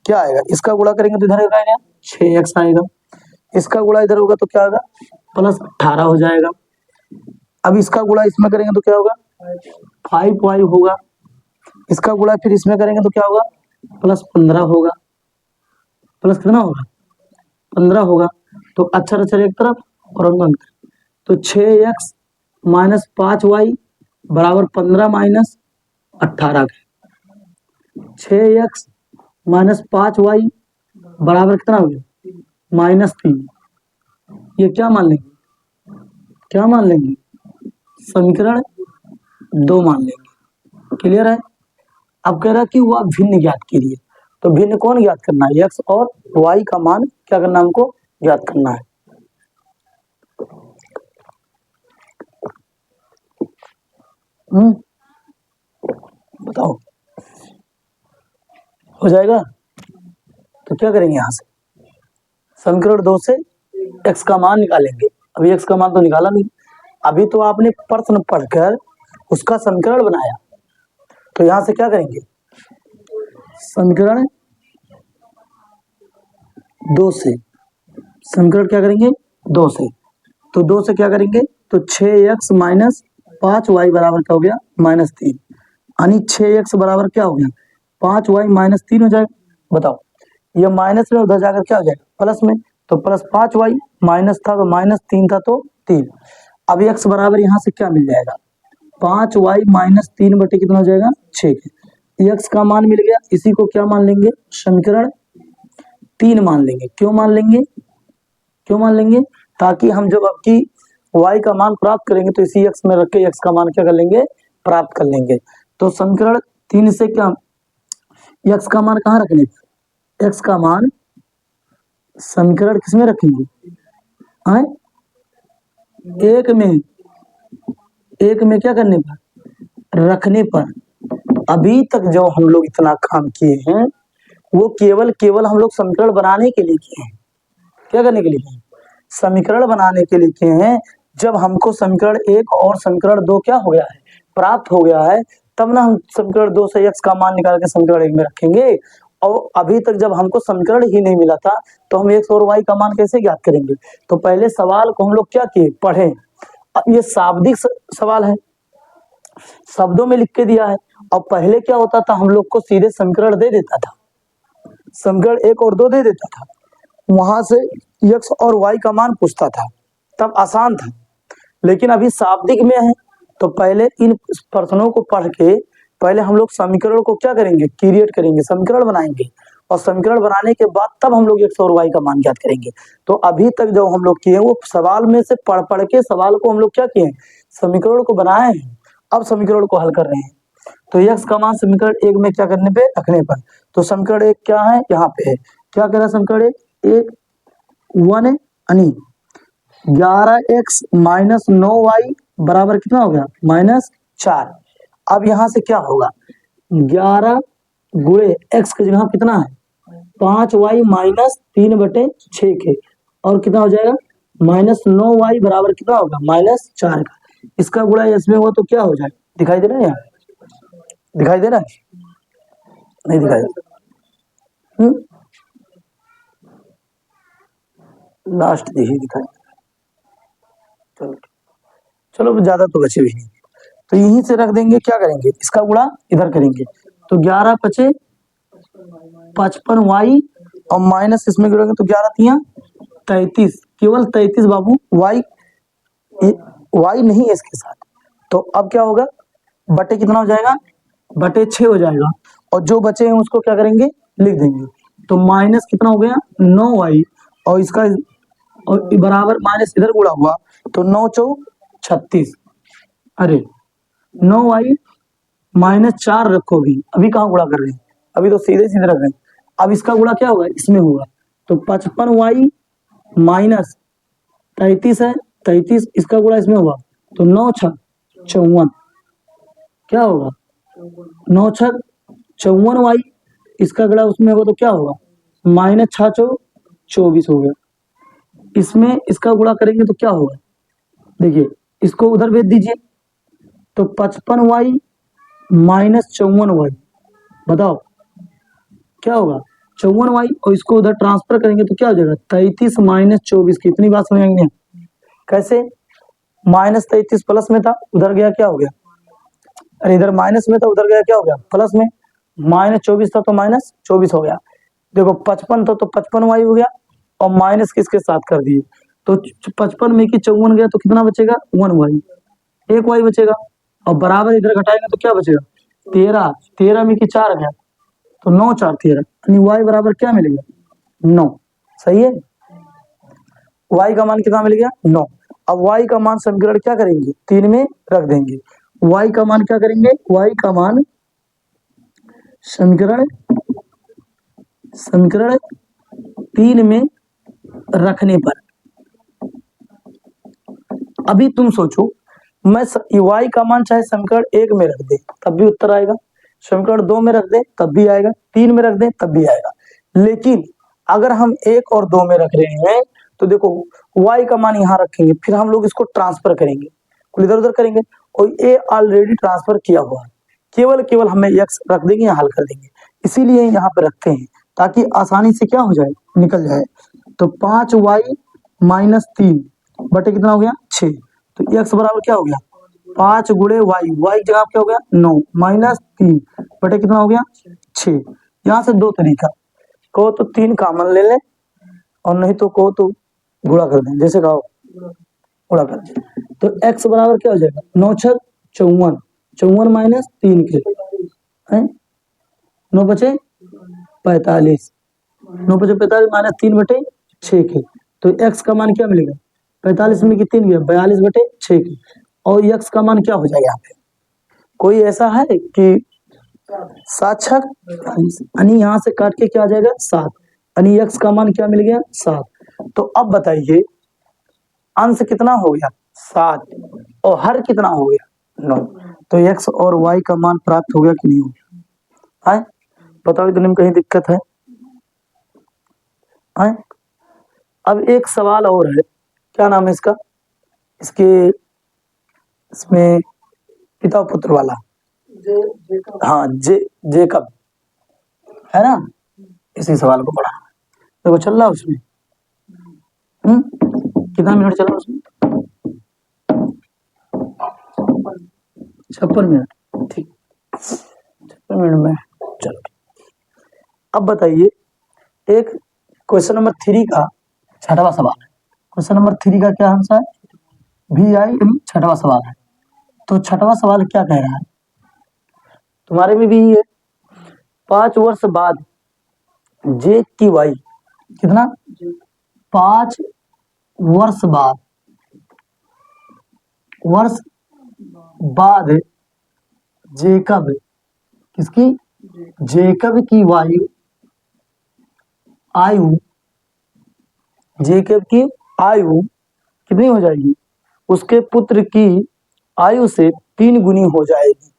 [SPEAKER 1] क्या आएगा। इसका गुणा करेंगे तो इधर आएगा 6x आएगा, इसका गुणा इधर होगा तो क्या होगा +18 हो जाएगा। अब इसका गुणा इसमें करेंगे तो क्या होगा 5y होगा, इसका गुणा फिर इसमें करेंगे तो क्या होगा +15 होगा, प्लस कितना होगा 15 होगा। तो अक्षर अक्षर एक तरफ और अंक अंक, तो 6x - 5y बराबर 15 - 18 के 6x - 5y बराबर कितना हो गया -3। ये क्या मान लेंगे, क्या मान लेंगे समीकरण 2 मान लेंगे। क्लियर है। अब कह रहा है कि वह भिन्न ज्ञात कीजिए, तो भिन्न कौन ज्ञात करना है, x और y का मान क्या करना है हमको ज्ञात करना है। बताओ हो जाएगा। तो क्या करेंगे यहाँ से समीकरण 2 से x का मान निकालेंगे। अभी x का मान तो निकाला नहीं, अभी तो आपने प्रश्न पढ़कर उसका समीकरण बनाया, तो यहाँ से क्या करेंगे समीकरण 2 से, समीकरण क्या करेंगे 2 से, तो 2 से क्या करेंगे तो 6x - 5y बराबर क्या हो गया -3, यानी 6x बराबर क्या हो गया 5y - 3 हो जाएगा। बताओ ये माइनस में उधर जाकर क्या हो जाएगा प्लस में, तो +5y माइनस था तो -3 था तो 3। अब x बराबर यहाँ से क्या मिल जाएगा 5y - 3 बटे कितना हो जाएगा 6 के। x का मान मिल गया, इसी को क्या मान लेंगे समीकरण 3 मान लेंगे। क्यों मान लेंगे, क्यों मान लेंगे, ताकि हम जब आपकी y का मान प्राप्त करेंगे तो इसी x में रख के x का मान क्या कर लेंगे प्राप्त कर लेंगे। तो समीकरण 3 से क्या x का मान कहाँ रखने, x का मान समीकरण किसमें रखेंगे एक में क्या करने पर रखने पर। अभी तक जो हम लोग इतना काम किए हैं वो केवल हम लोग समीकरण बनाने के लिए किए हैं। क्या करने के लिए किए, समीकरण बनाने के लिए किए हैं। जब हमको समीकरण 1 और समीकरण 2 क्या हो गया है प्राप्त हो गया है, तब ना हम समीकरण 2 से x का मान निकाल के समीकरण 1 में रखेंगे। और अभी तक जब हमको समीकरण ही नहीं मिला था तो हम x और y का मान कैसे ज्ञात करेंगे। तो पहले सवाल को हम लोग क्या किए पढ़े। अब ये शाब्दिक सवाल है, शब्दों में लिख के दिया है, और पहले क्या होता था हम लोग को सीधे समीकरण दे देता था, समीकरण 1 और 2 दे देता था, वहां से x और y का मान पूछता था, तब आसान था। लेकिन अभी शाब्दिक में है तो पहले इन प्रश्नों को पढ़ के पहले हम लोग समीकरण को क्या करेंगे क्रिएट करेंगे, समीकरण बनाएंगे, और समीकरण बनाने के बाद तब हम लोग x और y का मान ज्ञात करेंगे। तो अभी तक जो हम लोग किए वो सवाल में से पढ़ के सवाल को हम लोग क्या किए समीकरण को बनाए हैं, अब समीकरण को हल कर रहे हैं। तो x का मान समीकरण 1 में क्या करने पे रखने पर, तो समीकरण 1 क्या है यहाँ पे है, क्या कह रहा है समीकरण 1 1 यानी 11x - 9y बराबर कितना हो गया -4। अब यहाँ से क्या होगा 11 गुणे x की जगह कितना है 5y - 3/6 के, और कितना हो जाएगा -9y बराबर कितना होगा -4 का। इसका गुणा इसमें हुआ तो क्या हो जाएगा, दिखाई दे रहा है यहाँ, दिखाई दे रहा है नहीं दिखाई लास्ट यही दिखाई। चलो चलो ज्यादा तो बचे भी नहीं, तो यहीं से रख देंगे। क्या करेंगे इसका गुणा इधर करेंगे, तो 11 × 5 = 55y और माइनस इसमें जोड़ेंगे तो 11 × 3 = 33, केवल 33 बाबू, y नहीं है इसके साथ। तो अब क्या होगा बटे कितना हो जाएगा बटे 6 हो जाएगा, और जो बचे हैं उसको क्या करेंगे लिख देंगे। तो माइनस कितना हो गया 9y, और इसका और बराबर माइनस इधर गुणा हुआ तो 9 × 4 = 36। अरे 9y - 4 रखो, अभी कहाँ गुणा कर रहे हैं, अभी तो सीधे सीधे रख रहे हैं। अब इसका गुणा क्या होगा इसमें होगा, तो 55y - 33 है 33, इसका गुणा इसमें होगा तो 9 × 6 = 54, क्या होगा 9 × 6 = 54y, इसका गुणा उसमें होगा तो क्या होगा -6 × 4 = 24 हो गया। इसमें इसका गुणा करेंगे तो क्या होगा, देखिए इसको उधर भेज दीजिए, तो 55y माइनस 54y, बताओ क्या होगा, 54y, और इसको उधर ट्रांसफर करेंगे तो क्या हो जाएगा, 33 माइनस 24, कितनी बात समझ आएंगे, कैसे, माइनस 33 प्लस में था, उधर गया क्या हो गया, अरे इधर माइनस में था उधर गया क्या हो गया प्लस में, माइनस 24 था तो माइनस 24 हो गया, देखो 55 था तो 55y हो गया, और माइनस किसके साथ कर दिए, तो 55 में की 54 गया तो कितना बचेगा 1y, एक y बचेगा, और बराबर इधर घटाएंगे तो क्या बचेगा 13, 13 में की 4 गया तो 9 4 13, यानी y बराबर क्या मिलेगा 9, सही है, y का मान कितना मिल गया 9। अब y का मान समीकरण क्या करेंगे 3 में रख देंगे, y का मान क्या करेंगे, y का मान समीकरण समीकरण 3 में रखने पर, अभी तुम सोचो, मैं y का मान चाहे समीकरण 1 में रख दे तब भी उत्तर आएगा, समीकरण 2 में रख दे तब भी आएगा, 3 में रख दे तब भी आएगा, लेकिन अगर हम 1 और 2 में रख रहे हैं तो देखो y का मान यहाँ रखेंगे, फिर हम लोग इसको ट्रांसफर करेंगे, इधर उधर करेंगे, और ये ऑलरेडी ट्रांसफर किया हुआ है, केवल हमें x रख देंगे, हल कर देंगे, इसीलिए यहाँ पे रखते हैं ताकि आसानी से क्या हो जाए, निकल जाए, तो 5y माइनस 3 बटे कितना हो गया 6, तो x बराबर क्या हो गया 5 गुणे y, y की जगह क्या हो गया 9 माइनस 3 बटे कितना हो गया 6, यहाँ से दो तरीका, कहो तो 3 कॉमन ले ले, और नहीं तो कहो तो गुणा कर दें, जैसे कहो गुणा कर दें, तो x बराबर क्या हो जाएगा 9 6 54, 54 माइनस 3 के हैं 9 बचे 45, 9 बचे 45 माइनस 3 बटे 6 के, तो x का मान क्या मिलेगा 45 में की 3 गया 42 बटे 6 के, और x का मान क्या हो जाएगा यहाँ पे, कोई ऐसा है कि 7 छक यानी यहाँ से काट के क्या आ जाएगा 7, यानी x का मान क्या मिल गया 7, तो अब बताइए अंश कितना हो गया 7 और हर कितना हो गया 9, तो x और y का मान प्राप्त हो गया कि नहीं हो गया, है बताओ इतने में कहीं दिक्कत है, है? अब एक सवाल और है, क्या नाम है इसका, इसमें पिता पुत्र वाला, हाँ जेकब है ना, इसी सवाल को पढ़ा, देखो चल रहा उसमें, कितना मिनट चला उसमें 56 मिनट, ठीक 56 मिनट में, चलो अब बताइए एक क्वेश्चन नंबर 3 का छठवां सवाल है, क्वेश्चन नंबर 3 का क्या आंसर है VI छठवां सवाल है, तो छठवां सवाल क्या कह रहा है, तुम्हारे में भी है 5 वर्ष बाद जे की वाई कितना 5 वर्ष बाद जेकब किसकी जेकब की आयु कितनी हो जाएगी, उसके पुत्र की आयु से 3 गुनी हो जाएगी,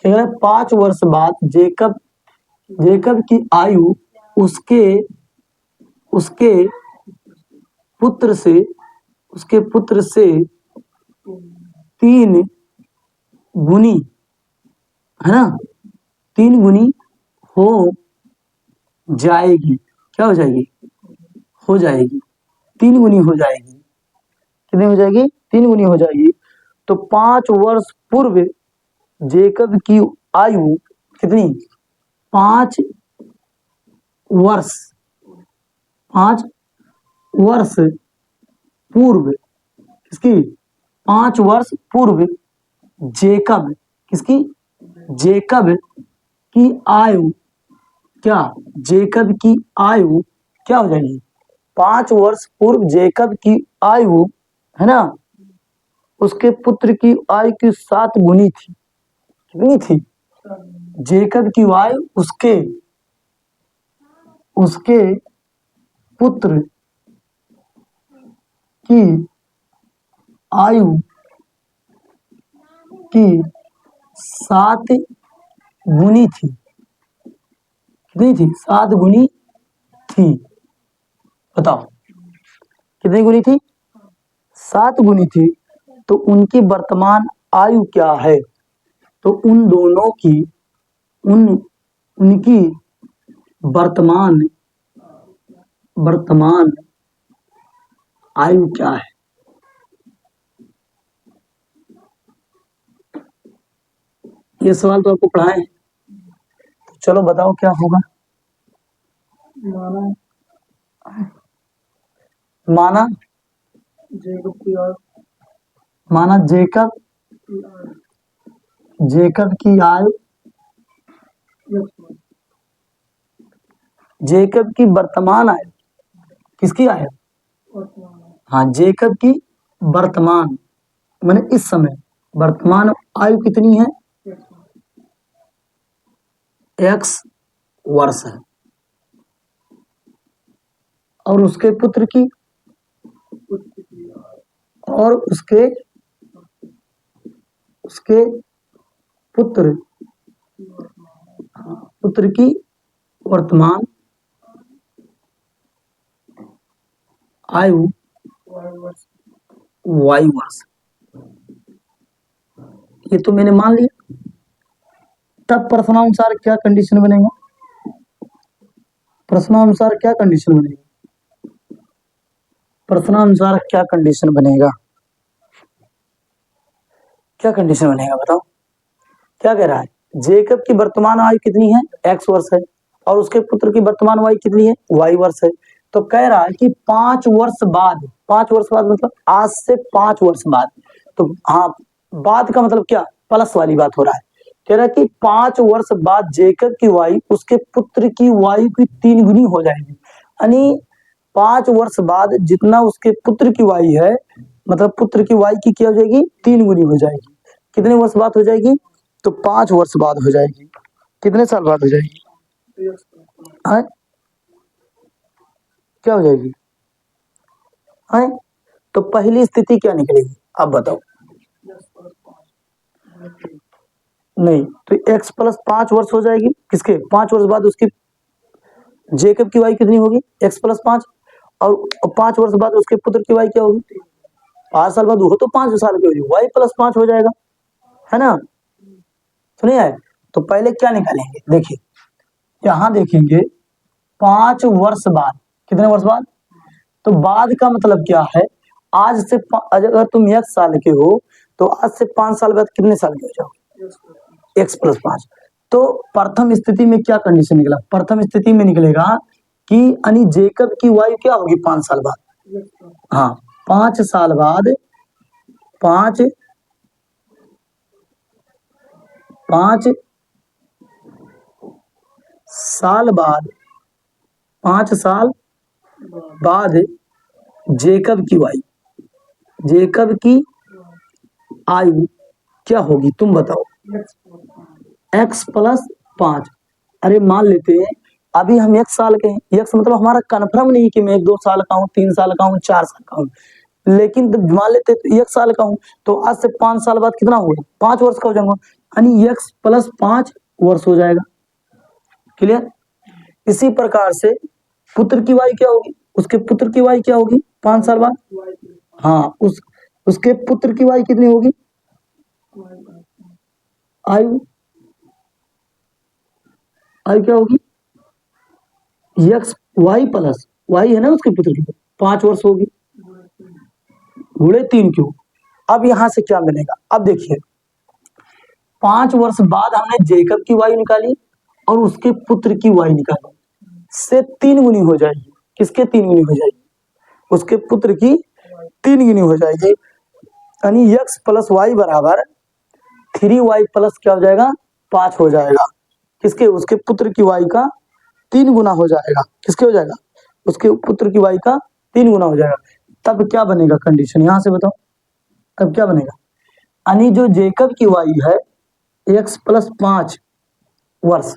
[SPEAKER 1] क्या है 5 वर्ष बाद जेकब की आयु उसके पुत्र से 3 गुनी, है ना 3 गुनी हो जाएगी, क्या हो जाएगी 3 गुनी हो जाएगी, कितनी हो जाएगी 3 गुनी हो जाएगी, तो 5 वर्ष पूर्व जेकब की आयु कितनी 5 वर्ष पूर्व किसकी 5 वर्ष पूर्व जेकब की आयु जेकब की आयु क्या हो जाएगी 5 वर्ष पूर्व जेकब की आयु, है ना, उसके पुत्र की आयु की 7 गुनी थी, कितनी थी जेकब की आयु उसके पुत्र की आयु की 7 गुनी थी, कितनी थी 7 गुनी थी, बताओ कितनी गुनी थी? 7 गुनी थी। तो उनकी वर्तमान आयु क्या है? तो उन दोनों की उनकी वर्तमान आयु क्या है? ये सवाल तो आपको पढ़ाए। तो चलो बताओ क्या होगा। माना जेकब की आयु, जेकब की वर्तमान आयु, किसकी आयु? हाँ, जेकब की वर्तमान माने इस समय वर्तमान आयु कितनी है? x वर्ष है। और उसके पुत्र की और उसके पुत्र की वर्तमान आयु y वर्ष। ये तो मैंने मान लिया। तब प्रश्नानुसार क्या कंडीशन बनेगा? प्रश्नानुसार क्या कंडीशन बनेगा? प्रश्नानुसार क्या कंडीशन बनेगा? क्या कंडीशन बनेगा बताओ। क्या कह रहा है? जेकब की वर्तमान आयु कितनी है? x वर्ष है। और उसके पुत्र की वर्तमान आयु कितनी है? y वर्ष है। तो कह रहा है कि 5 वर्ष बाद, 5 वर्ष बाद मतलब आज से 5 वर्ष बाद। तो हाँ, बाद का मतलब क्या? प्लस वाली बात हो रहा है। कह रहा है कि 5 वर्ष बाद जेकब की आयु उसके पुत्र की आयु की 3 गुनी हो जाएगी। यानी 5 वर्ष बाद जितना उसके पुत्र की आयु है, मतलब पुत्र की आयु की क्या हो जाएगी? 3 गुनी हो जाएगी। कितने वर्ष बाद हो जाएगी? तो 5 वर्ष बाद हो जाएगी। कितने साल बाद हो जाएगी? है? क्या हो जाएगी? है? तो पहली स्थिति क्या निकलेगी आप बताओ। नहीं, तो x प्लस 5 वर्ष हो जाएगी। किसके? 5 वर्ष बाद उसकी जेकब की आयु कितनी होगी? x plus 5। और 5 वर्ष बाद उसके पुत्र की आयु क्या होगी? 5 साल बाद वो तो 5 साल की होगी, y प्लस 5 हो जाएगा, है ना? सुनिए, तो पहले क्या निकालेंगे? देखिए यहां देखेंगे 5 वर्ष बाद। कितने वर्ष बाद? तो बाद का मतलब क्या है? आज से अगर तुम 1 साल के हो तो आज से 5 साल बाद कितने साल के हो जाओगे? x plus 5। तो प्रथम स्थिति में क्या कंडीशन निकला? प्रथम स्थिति में निकलेगा कि यानी जेकब की आयु क्या होगी 5 साल बाद? हाँ, 5 साल बाद 5 साल बाद 5 साल बाद जेकब की आयु क्या होगी तुम बताओ? x plus 5। अरे मान लेते हैं अभी हम 1 साल के हैं। x मतलब हमारा कन्फर्म नहीं कि मैं 2 साल का हूँ, 3 साल का हूँ, 4 साल का हूँ, लेकिन मान लेते तो 1 साल का हूँ। तो आज से 5 साल बाद कितना होगा? 5 वर्ष का हो जाऊंगा, यानी x प्लस 5 वर्ष हो जाएगा। क्लियर? इसी प्रकार से पुत्र की आयु क्या होगी? उसके पुत्र की आयु क्या होगी 5 साल बाद? हाँ, उसके पुत्र की आयु कितनी होगी? आयु क्या होगी? एक्स वाई प्लस वाई है ना उसके पुत्र की, 5 वर्ष होगी, गुणे 3 क्यों। अब यहां से क्या मिलेगा? अब देखिए 5 वर्ष बाद हमने जेकब की वायु निकाली और उसके पुत्र की वायु निकाली, से 3 गुनी हो जाएगी। किसके 3 गुनी हो जाएगी? उसके पुत्र की 3 गुनी हो जाएगी। यानी एक्स प्लस वाई बराबर 3y प्लस क्या हो जाएगा? 5 हो जाएगा। किसके? उसके पुत्र की वायु का 3 गुना हो जाएगा। किसके हो जाएगा? उसके पुत्र की वायु का 3 गुना हो जाएगा। तब क्या बनेगा कंडीशन? यहां से बताओ तब क्या बनेगा? यानी जो जेकब की वायु है x प्लस 5 वर्ष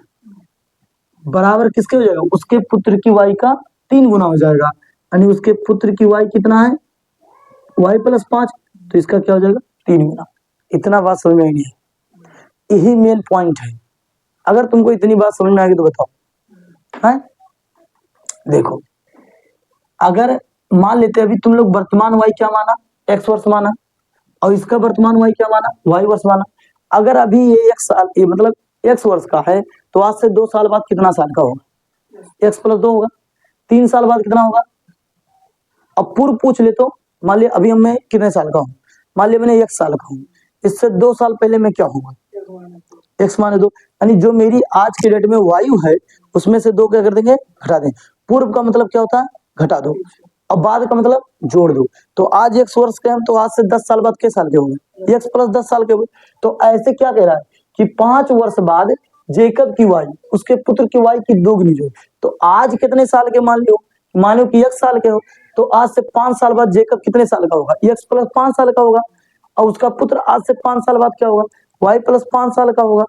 [SPEAKER 1] बराबर किसके हो जाएगा? उसके पुत्र की वायु का 3 गुना हो जाएगा। यानी उसके पुत्र की वायु कितना है? y प्लस 5, तो इसका क्या हो जाएगा? 3 गुना। इतना बात समझ में नहीं है, यही मेन पॉइंट है। अगर तुमको इतनी बात समझ में आएगी तो बताओ। है? देखो अगर मान लेते हैं अभी तुम लोग वर्तमान y क्या माना, x वर्ष माना, और इसका वर्तमान y क्या माना, y वर्ष माना। अगर अभी ये एक साल ये मतलब x वर्ष का है तो आज से 2 साल बाद कितना साल का होगा, x + 2 होगा। 3 साल बाद कितना होगा, अब पूर्व पूछ ले तो मान लिया अभी मैं कितने साल का हूँ, मान लिया मैंने 1 साल का हूँ, इससे 2 साल पहले मैं क्या हूँ, x - 2, यानी जो मेरी आज के डेट में वायु है उसमें से 2 क्या कर देंगे, घटा दें। पूर्व का मतलब क्या होता है, घटा दो, और बाद का मतलब जोड़ दो। तो आज 1 वर्ष के हम तो आज से 10 साल बाद कितने साल के होंगे, x + 10 साल के होंगे। तो ऐसे क्या कह रहा है कि 5 वर्ष बाद जेकब की वायु उसके पुत्र की वायु की दोगुनी जो, तो आज कितने साल के मान लो कि 1 साल के हो, तो आज से 5 साल बाद जेकब कितने साल का होगा, x + 5 साल का होगा, और उसका पुत्र आज से 5 साल बाद क्या होगा, y + 5 साल का होगा।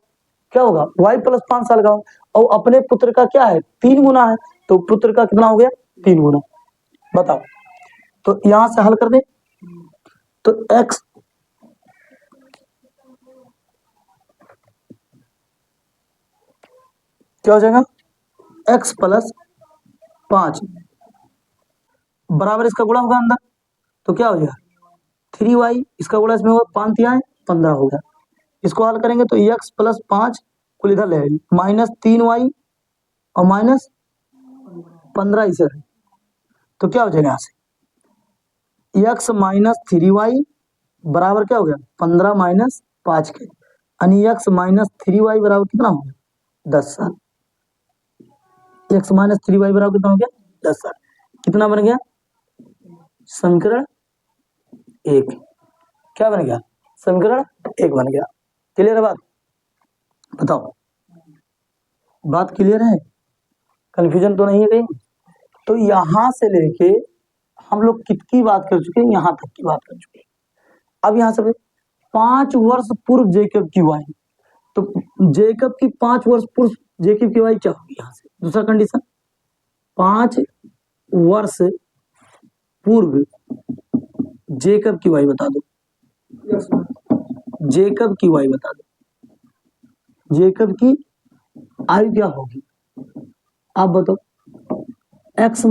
[SPEAKER 1] क्या होगा, y + 5 साल का होगा, और अपने पुत्र का क्या है 3 गुना है, तो पुत्र का कितना हो गया 3 गुना। बताओ, तो यहां से हल कर दे, तो x क्या हो जाएगा, x + 5 बराबर इसका गुणा होगा अंदर, तो क्या हो जाएगा 3y, इसका गुणा इसमें होगा 5 × 15 होगा। इसको हल करेंगे तो x + 5 कुल इधर ले आएगी -3y और -15 इसे, तो क्या हो जाएगा यहाँ से x - 3y बराबर क्या हो गया 15 - 5 के, यानी x - 3y बराबर कितना हो गया 10 साल। x - 3y बराबर कितना हो गया 10 साल। कितना बन गया, समीकरण 1। क्या बन गया, समीकरण 1 बन गया। क्लियर है बात, बताओ बात क्लियर है, कंफ्यूजन तो नहीं है कहीं। तो यहां से लेके हम लोग कितनी बात कर चुके हैं, यहां तक की बात कर चुके हैं। अब यहां से 5 वर्ष पूर्व जेकब की वायु, तो जेकब की 5 वर्ष पूर्व जेकब की वायु क्या होगी, यहां से दूसरा कंडीशन 5 वर्ष पूर्व जेकब की वायु बता दो, जेकब की वायु बता दो, जेकब की आयु क्या होगी आप बताओ, x -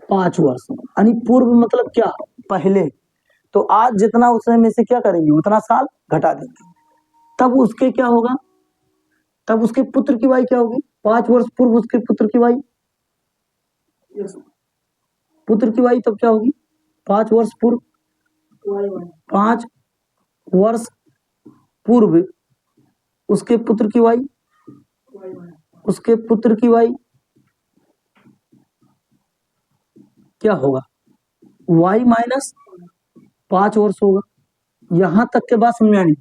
[SPEAKER 1] 5 वर्ष, यानी पूर्व मतलब क्या पहले, तो आज जितना उसमें में से क्या करेंगे उतना साल घटा देंगे, तब उसके क्या होगा, तब उसके पुत्र की वायु क्या होगी, 5 वर्ष पूर्व उसके पुत्र की वायु, पुत्र की वायु तब क्या होगी 5 वर्ष पूर्व, 5 वर्ष पूर्व उसके पुत्र की वायु, उसके पुत्र की वायु क्या होगा y - 5 वर्ष होगा। यहां तक के बाद समझ में आनी,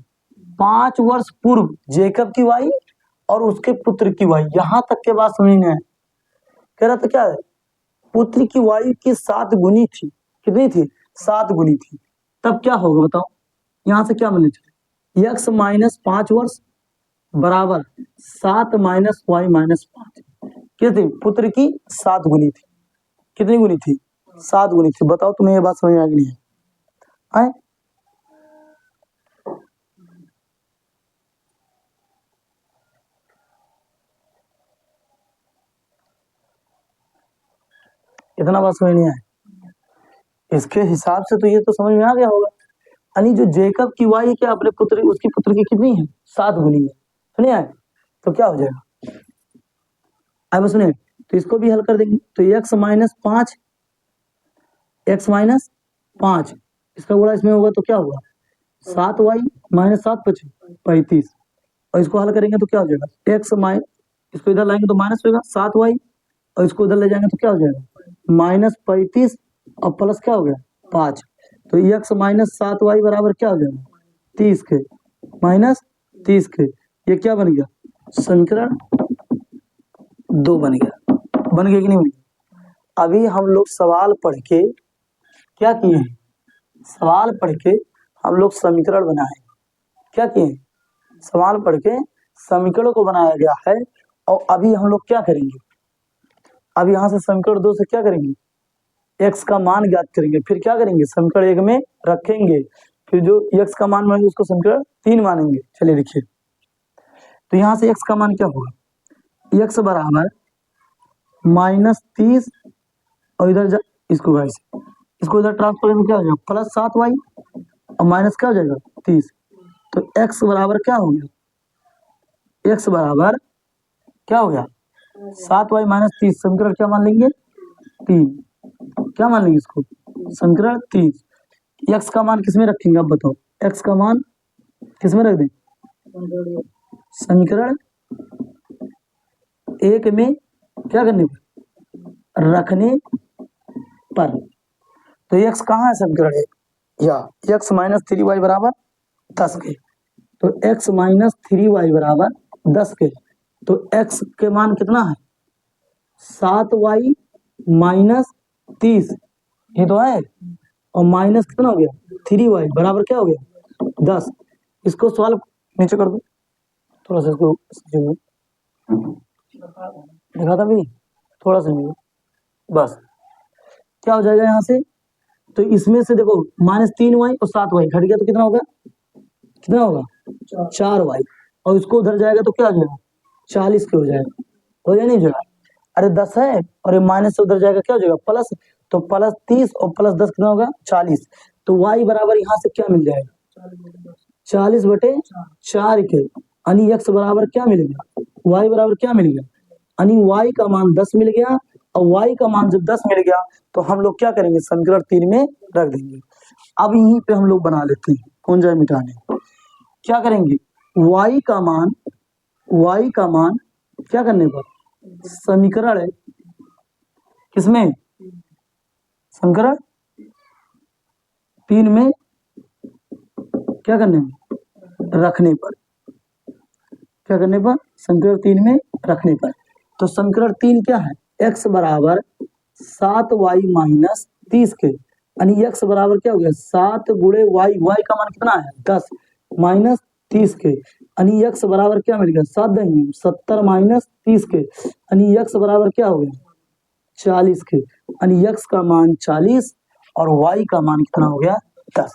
[SPEAKER 1] 5 वर्ष पूर्व जेकब की वायु और उसके पुत्र की वायु, यहां तक के बाद समझ में आया। कह रहा था क्या है, पुत्र की वायु की 7 गुनी थी, कितनी थी 7 गुनी थी, तब क्या होगा बताओ, यहां से क्या मिलने चाहिए, x - 5 वर्ष बराबर 7 - y - 5, कितनी पुत्र की 7 गुनी थी, कितनी गुनी थी 7 गुनी थी। बताओ तुम्हें ये बात समझ में आ गई नहीं है, इतना बात समझ नहीं आया, इसके हिसाब से तो ये तो समझ में आ गया होगा, यानी जो जेकब की वायु क्या अपने पुत्र उसकी पुत्र की कितनी है 7 गुनी है, सुनिए आए तो क्या हो जाएगा, अब सुनिए तो इसको भी हल कर देंगे, तो x - 5 x - 5 इसका गुणा इसमें होगा तो क्या होगा 7y - 7 = 35, और इसको हल करेंगे तो क्या हो जाएगा x इसको इधर लाएंगे तो माइनस होगा 7y, और इसको उधर ले जाएंगे तो क्या हो जाएगा -35 और प्लस क्या हो गया 5, तो x - 7y बराबर क्या हो जाएगा 30 के -30 के, ये क्या बन गया समीकरण 2 बन गया। बन गया कि नहीं बन गया। अभी हम लोग सवाल पढ़ के क्या किए हैं, सवाल पढ़ के हम लोग समीकरण बनाए, क्या किए सवाल पढ़ के समीकरण को बनाया गया है, और अभी हम लोग क्या करेंगे, अब यहाँ से समीकरण 2 से क्या करेंगे x का मान ज्ञात करेंगे, फिर क्या करेंगे समीकरण 1 में रखेंगे, फिर जो x का मान मानेंगे उसको समीकरण 3 मानेंगे। चलिए देखिए, तो यहाँ से x का मान क्या होगा, x बराबर -30 और इधर इसको वाई से, इसको इधर ट्रांसफर करने में क्या हो जाएगा प्लस 7y और माइनस क्या हो जाएगा 30। तो x बराबर क्या हो गया, x बराबर क्या हो गया 7y माइनस 30। समीकरण क्या मान लेंगे 3, क्या मान लेंगे इसको समीकरण 3। x का मान किसमें रखेंगे आप बताओ, x का मान किसमें रख दें समीकरण 1 में क्या करने पर रखने पर। तो x कहाँ है समीकरण 1 या x माइनस 3y बराबर 10 के, तो x माइनस 3y बराबर 10 के, तो x के मान कितना है 7y माइनस 30 ये तो है, और माइनस कितना हो गया 3y बराबर क्या हो गया 10। इसको सॉल्व नीचे कर दो थोड़ा सा, इसको दिखा था भी थोड़ा सा नहीं, बस क्या हो जाएगा यहाँ से, तो इसमें से देखो माइनस 3y और 7y घट गया तो कितना होगा 4y, और इसको उधर जाएगा तो क्या हो जाएगा 40 के हो जाएगा, हो जाए नहीं जाएगा, अरे 10 है और ये माइनस से उधर जाएगा क्या हो जाएगा प्लस, तो प्लस 30 और प्लस 10 कितना होगा 40। तो y बराबर यहाँ से क्या मिल जाएगा 40/4 के, यानी x बराबर क्या मिल गया y बराबर क्या मिल गया, यानी y का मान 10 मिल गया, और y का मान जब 10 मिल गया तो हम लोग क्या करेंगे समीकरण 3 में रख देंगे। अब यहीं पे हम लोग बना लेते हैं, कौन जाए मिटाने, क्या करेंगे y का मान क्या करने पर समीकरण किसमें समीकरण 3 में क्या करने में रखने पर, क्या करने पर समीकरण 3 में रखने पर। तो समीकरण 3 क्या है x बराबर 7y माइनस 30 के, यानी x बराबर क्या हो गया 7 गुणे y का मान कितना है 10 माइनस 30 के, यानी x बराबर क्या मिल गया 7 देंगे 70 माइनस 30 के, यानी x बराबर क्या हो गया 40 के, यानी x का मान 40 और y का मान कितना हो गया 10।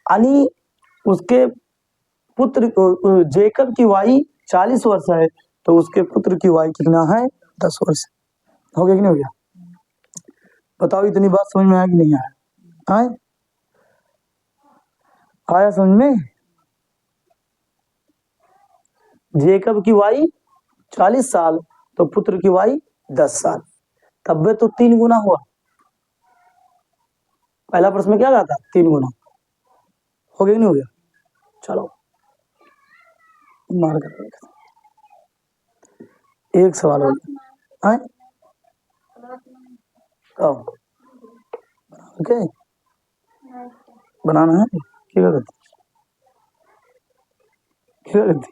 [SPEAKER 1] यानी उसके पुत्र जेकब की वाई 40 वर्ष है, तो उसके पुत्र की वाई कितना है 10 वर्ष। हो गया कि नहीं हो गया, बताओ इतनी बात समझ में आया कि नहीं आया, आया समझ में। जेकब की वाई 40 साल तो पुत्र की वाई 10 साल, तब वे तो 3 गुना हुआ, पहला प्रश्न में क्या कहा था 3 गुना, हो गया कि नहीं हो गया। चलो मार कर एक सवाल हो गया, ओके बनाना है क्या करती क्या करती